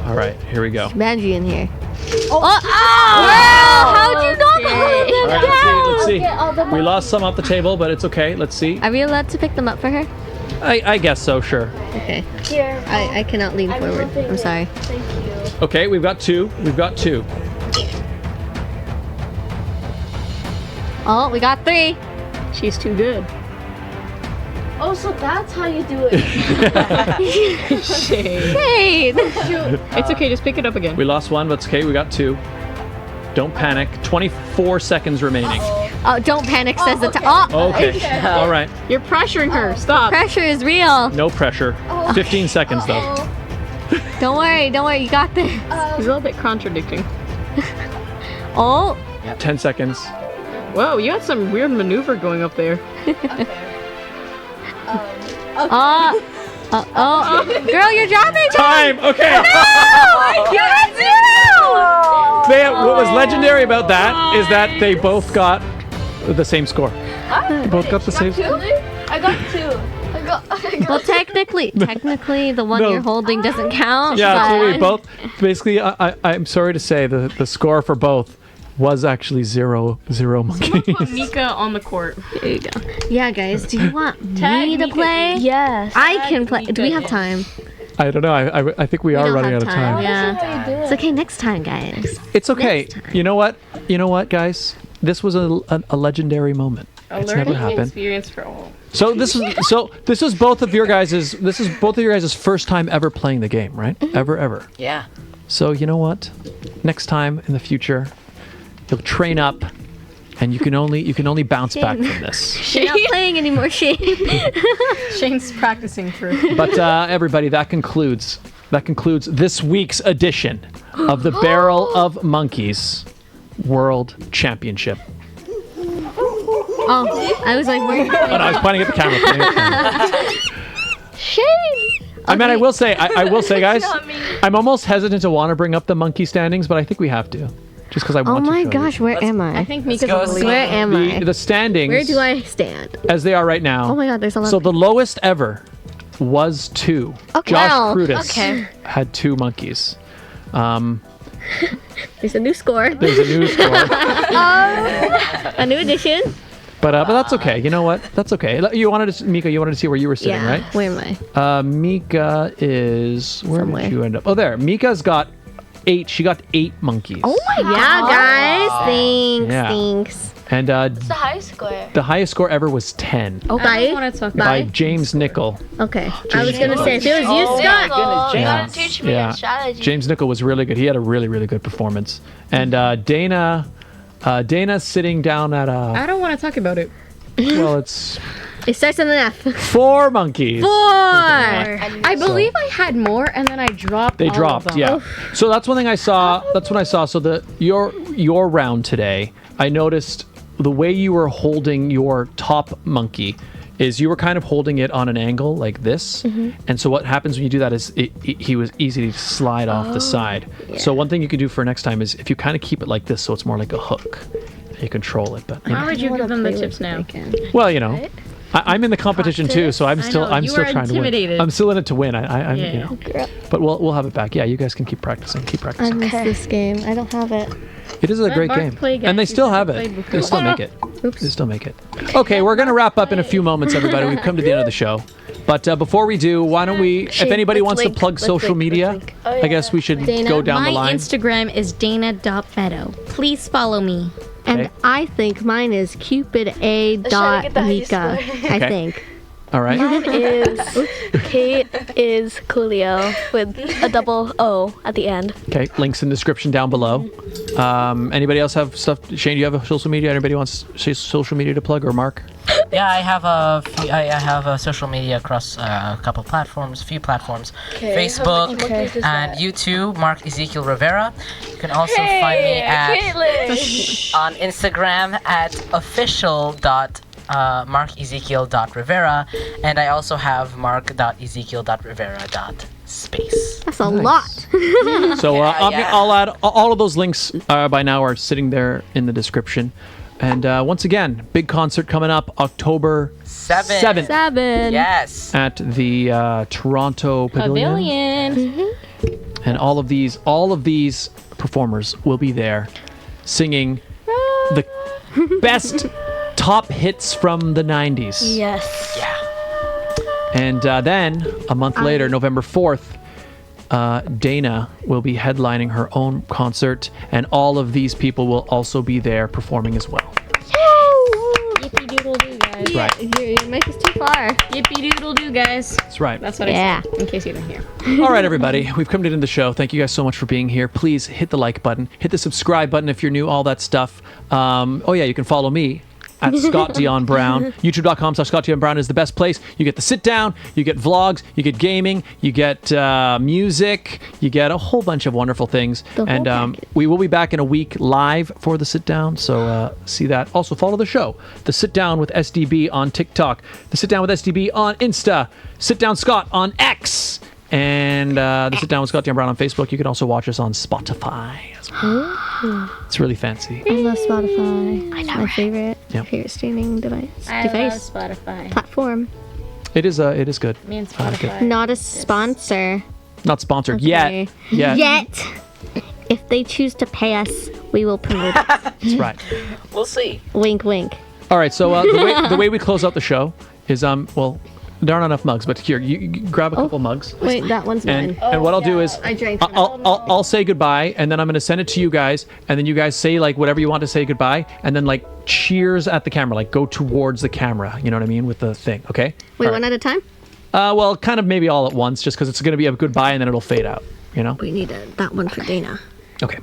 A: All right. Here we go.
D: Benji in here. Wow! How'd you not put
A: All
D: them
A: right.
D: down?
A: Let's see. We lost some off the table, but it's okay. Let's see.
D: Are we allowed to pick them up for her?
A: I guess so. Sure.
D: Okay.
E: Here.
D: I cannot lean forward. I'm sorry.
E: Thank you.
A: Okay. We've got 2.
D: Oh, we got 3.
C: She's too good.
E: Oh, so that's how you do it.
C: Shane.
D: Hey.
C: It's okay, just pick it up again.
A: We lost 1, but it's okay. We got 2. Don't panic. 24 seconds remaining.
D: Oh, don't panic, says the time. Oh,
A: Okay. All right.
C: You're pressuring her. Stop.
D: pressure is real.
A: No pressure. 15 seconds though.
D: Don't worry. You got this.
C: He's a little bit contradicting.
D: Oh,
A: 10 seconds.
C: Whoa, you had some weird maneuver going up there.
D: oh, girl, you're dropping.
A: Time. Okay.
D: You had 0.
A: What was legendary about that is that they both got the same score. They both got the same score.
E: I got 2.
D: Well, technically, the one
A: No.
D: you're holding doesn't count.
A: Yeah, so we
D: but-
A: both basically. I'm sorry to say the score for both was actually 0 monkeys.
C: Put Mika on the court.
D: There you go. Yeah, guys, do you want me to
C: Mika.
D: play?
H: Yes.
D: I can play. Do we have time?
A: I don't know. I think we are
D: don't
A: running out
D: have
A: of time.
D: Yeah. It's okay. Next time, guys.
A: It's okay.
D: Next time.
A: You know what, guys? This was a legendary moment. It's never
C: Learning
A: happened.
C: experience for all.
A: So this is both of your guys' first time ever playing the game, right?
D: Mm-hmm.
A: Ever.
F: Yeah.
A: So you know what? Next time in the future, you'll train up and you can only bounce back from this.
D: You're not playing anymore, Shane.
C: Shane's practicing for.
A: But everybody, that concludes this week's edition of the Barrel of Monkeys World Championship.
D: Oh, I was like, where?
A: Oh, no, I was pointing at the camera.
H: Shane!
A: I mean, I will say, guys, I'm almost hesitant to want to bring up the monkey standings, but I think we have to, just because I
D: Oh
A: want to
D: my
A: show
D: gosh, where am I?
C: I think Mika's
G: go
C: on the
G: see.
C: lead.
D: Where am I?
A: you. The standings,
D: Where do I stand?
A: as they are right now.
D: Oh my god, there's a lot.
A: So
D: of
A: the lowest ever was 2.
D: Okay.
A: Josh
D: Wow.
A: Crudis
H: Okay.
A: had 2 monkeys.
D: There's a new score.
A: There's a new score,
D: A new edition.
A: but that's okay. You know what? That's okay. Mika, you wanted to see where you were sitting,
D: Yeah.
A: right?
D: Where am I?
A: Mika is where
D: Somewhere.
A: did you end up? Oh, there. Mika's got 8. She got 8 monkeys.
D: Oh my yeah, guys. Thanks.
A: Yeah.
D: Thanks.
A: And
H: It's the high score.
A: the highest score ever was 10
C: I don't want to talk about
A: by
C: it.
A: James Nickel.
D: Okay. I was gonna say if it was you,
H: Oh,
D: Scott.
H: you
A: Yeah.
H: gotta teach me
A: Yeah.
H: a strategy.
A: James Nickel was really good. He had a really, really good performance. And Dana's sitting down at
C: I don't want to talk about it.
A: well, it's
D: It starts with an F.
A: 4 monkeys.
D: 4.
C: I believe I had more, and then I dropped.
A: They
C: all
A: dropped,
C: of them.
A: yeah. So that's one thing I saw. That's what I saw. So your round today, I noticed the way you were holding your top monkey is you were kind of holding it on an angle like this. And so what happens when you do that is he was easy to slide off the side. So one thing you can do for next time is if you kind of keep it like this, so it's more like a hook. You control it, but
C: Why would you give them the tips now?
A: well, you know, I'm in the competition too, so I'm still
C: know, you
A: still
C: are
A: trying to win.
C: intimidated.
A: I'm still in it to win. I'm
C: Yeah.
A: you know, but we'll have it back. Yeah, you guys can keep practicing. Keep
D: I
A: practicing.
D: missed this game. I don't have it.
A: It is a
C: Let
A: great
C: Mark
A: game,
C: play again.
A: and they
C: He's
A: still
C: never
A: have
C: played
A: it.
C: before.
A: They still make it.
D: Oops.
A: They still make it. Okay, we're gonna wrap up in a few moments, everybody. We've come to the end of the show, but before we do, why don't we? If
D: Shane,
A: anybody
D: let's
A: wants
D: link,
A: to plug
D: let's
A: social
D: link,
A: media,
D: let's link.
H: Oh,
A: I guess we should
D: Dana,
A: go down the
C: My
A: line.
C: Instagram is dana.beddoe. Please follow me.
D: And
A: Okay.
D: I think mine is Cupid A.
H: Let's try to get the highest
D: Mika.
H: score.
D: I
A: Okay.
D: think.
A: All right.
H: Mine is Kate is Coolio with a double O at the end.
A: Okay. Links in the description down below. Anybody else have stuff? Shane, do you have a social media? Anybody wants social media to plug, or Mark?
G: Yeah, I have a social media across a couple platforms, a few platforms, Facebook and YouTube. Mark Ezekiel Rivera. You can also find me at
H: Kaitlyn.
G: on Instagram at official.markezekiel.rivera, and I also have mark.ezekiel.rivera.space.
D: That's a lot.
A: So
G: Yeah.
A: I'll add all of those links by now are sitting there in the description. And once again, big concert coming up October 7th
D: 7.
G: Yes.
A: at the Toronto Pavillion.
C: Pavillion.
A: And all of these performers will be there singing the best top hits from the 90s.
H: Yes.
G: Yeah.
A: And then a month later, November 4th, Dana will be headlining her own concert, and all of these people will also be there performing as well.
C: Yippee doodle doo, guys.
A: Right.
D: Your mic is too far.
C: Yippee doodle doo, guys.
A: That's right.
C: That's what
D: Yeah.
C: I said, in case you didn't hear.
A: All right, everybody. We've come to the end of the show. Thank you guys so much for being here. Please hit the like button. Hit the subscribe button if you're new, all that stuff. Oh, yeah, you can follow me at Scott Dion Brown. YouTube.com/Scott Dion Brown is the best place. You get the sit down, you get vlogs, you get gaming, you get music, you get a whole bunch of wonderful things.
D: The whole
A: And
D: package.
A: we will be back in a week live for the sit down. So see that. Also follow the show. The Sit Down with SDB on TikTok. The Sit Down with SDB on Insta. Sit Down Scott on X. And the Sit Down with Scott Dion Brown on Facebook. You can also watch us on Spotify as well. It's really fancy.
D: I love Spotify. It's my favorite
A: Yep.
D: streaming device.
C: I love Spotify.
D: Platform.
A: It is good.
C: Me and
A: I like it.
C: Spotify.
D: Not a sponsor.
A: Not sponsored
D: Okay.
A: yet.
D: Yet. If they choose to pay us, we will promote it.
A: That's right.
G: We'll see.
D: Wink, wink.
A: All right. So the way we close out the show is well, there aren't enough mugs, but here you grab a couple mugs.
D: Wait, that one's
A: And,
D: mine.
A: and what I'll do is
D: I drank
A: I'll say goodbye, and then I'm going to send it to you guys, and then you guys say like whatever you want to say goodbye, and then like cheers at the camera, like go towards the camera. You know what I mean with the thing, okay?
D: Wait,
A: All
D: one
A: right.
D: at a time?
A: Well, kind of maybe all at once, just because it's going to be a goodbye, and then it'll fade out. You know?
D: We need that one for Dana.
A: Okay.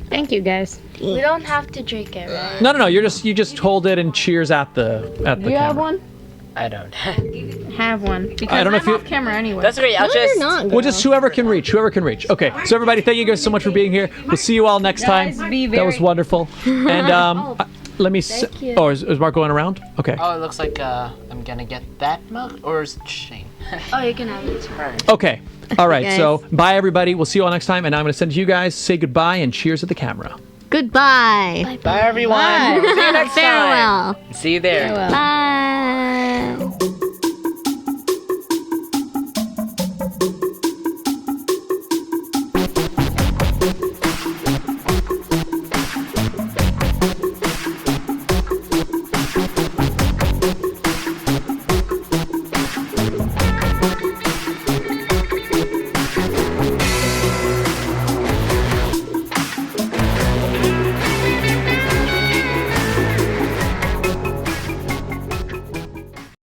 C: Thank you, guys.
E: We don't have to drink it, right?
A: No. You just hold it and cheers at the
C: Do you have one?
G: I don't.
C: Have one. Because
A: I don't know
C: I'm
A: if you-
C: off camera anyway.
G: That's great. I'll
D: No,
G: just.
D: you're not.
A: Well, just whoever can reach. Okay, so everybody, thank you guys so much for being here. We'll see you all next time. That was wonderful. And let me. Oh, is Mark going around? Okay.
G: Oh, it looks like I'm gonna get that mug, or is it Shaine?
E: Oh, you can have it.
A: Okay. All right.
D: guys.
A: So bye everybody. We'll see you all next time. And I'm going to send you guys say goodbye and cheers at the camera.
D: Goodbye.
G: Bye everyone. See you next time.
D: Farewell.
G: See you there.
D: Bye.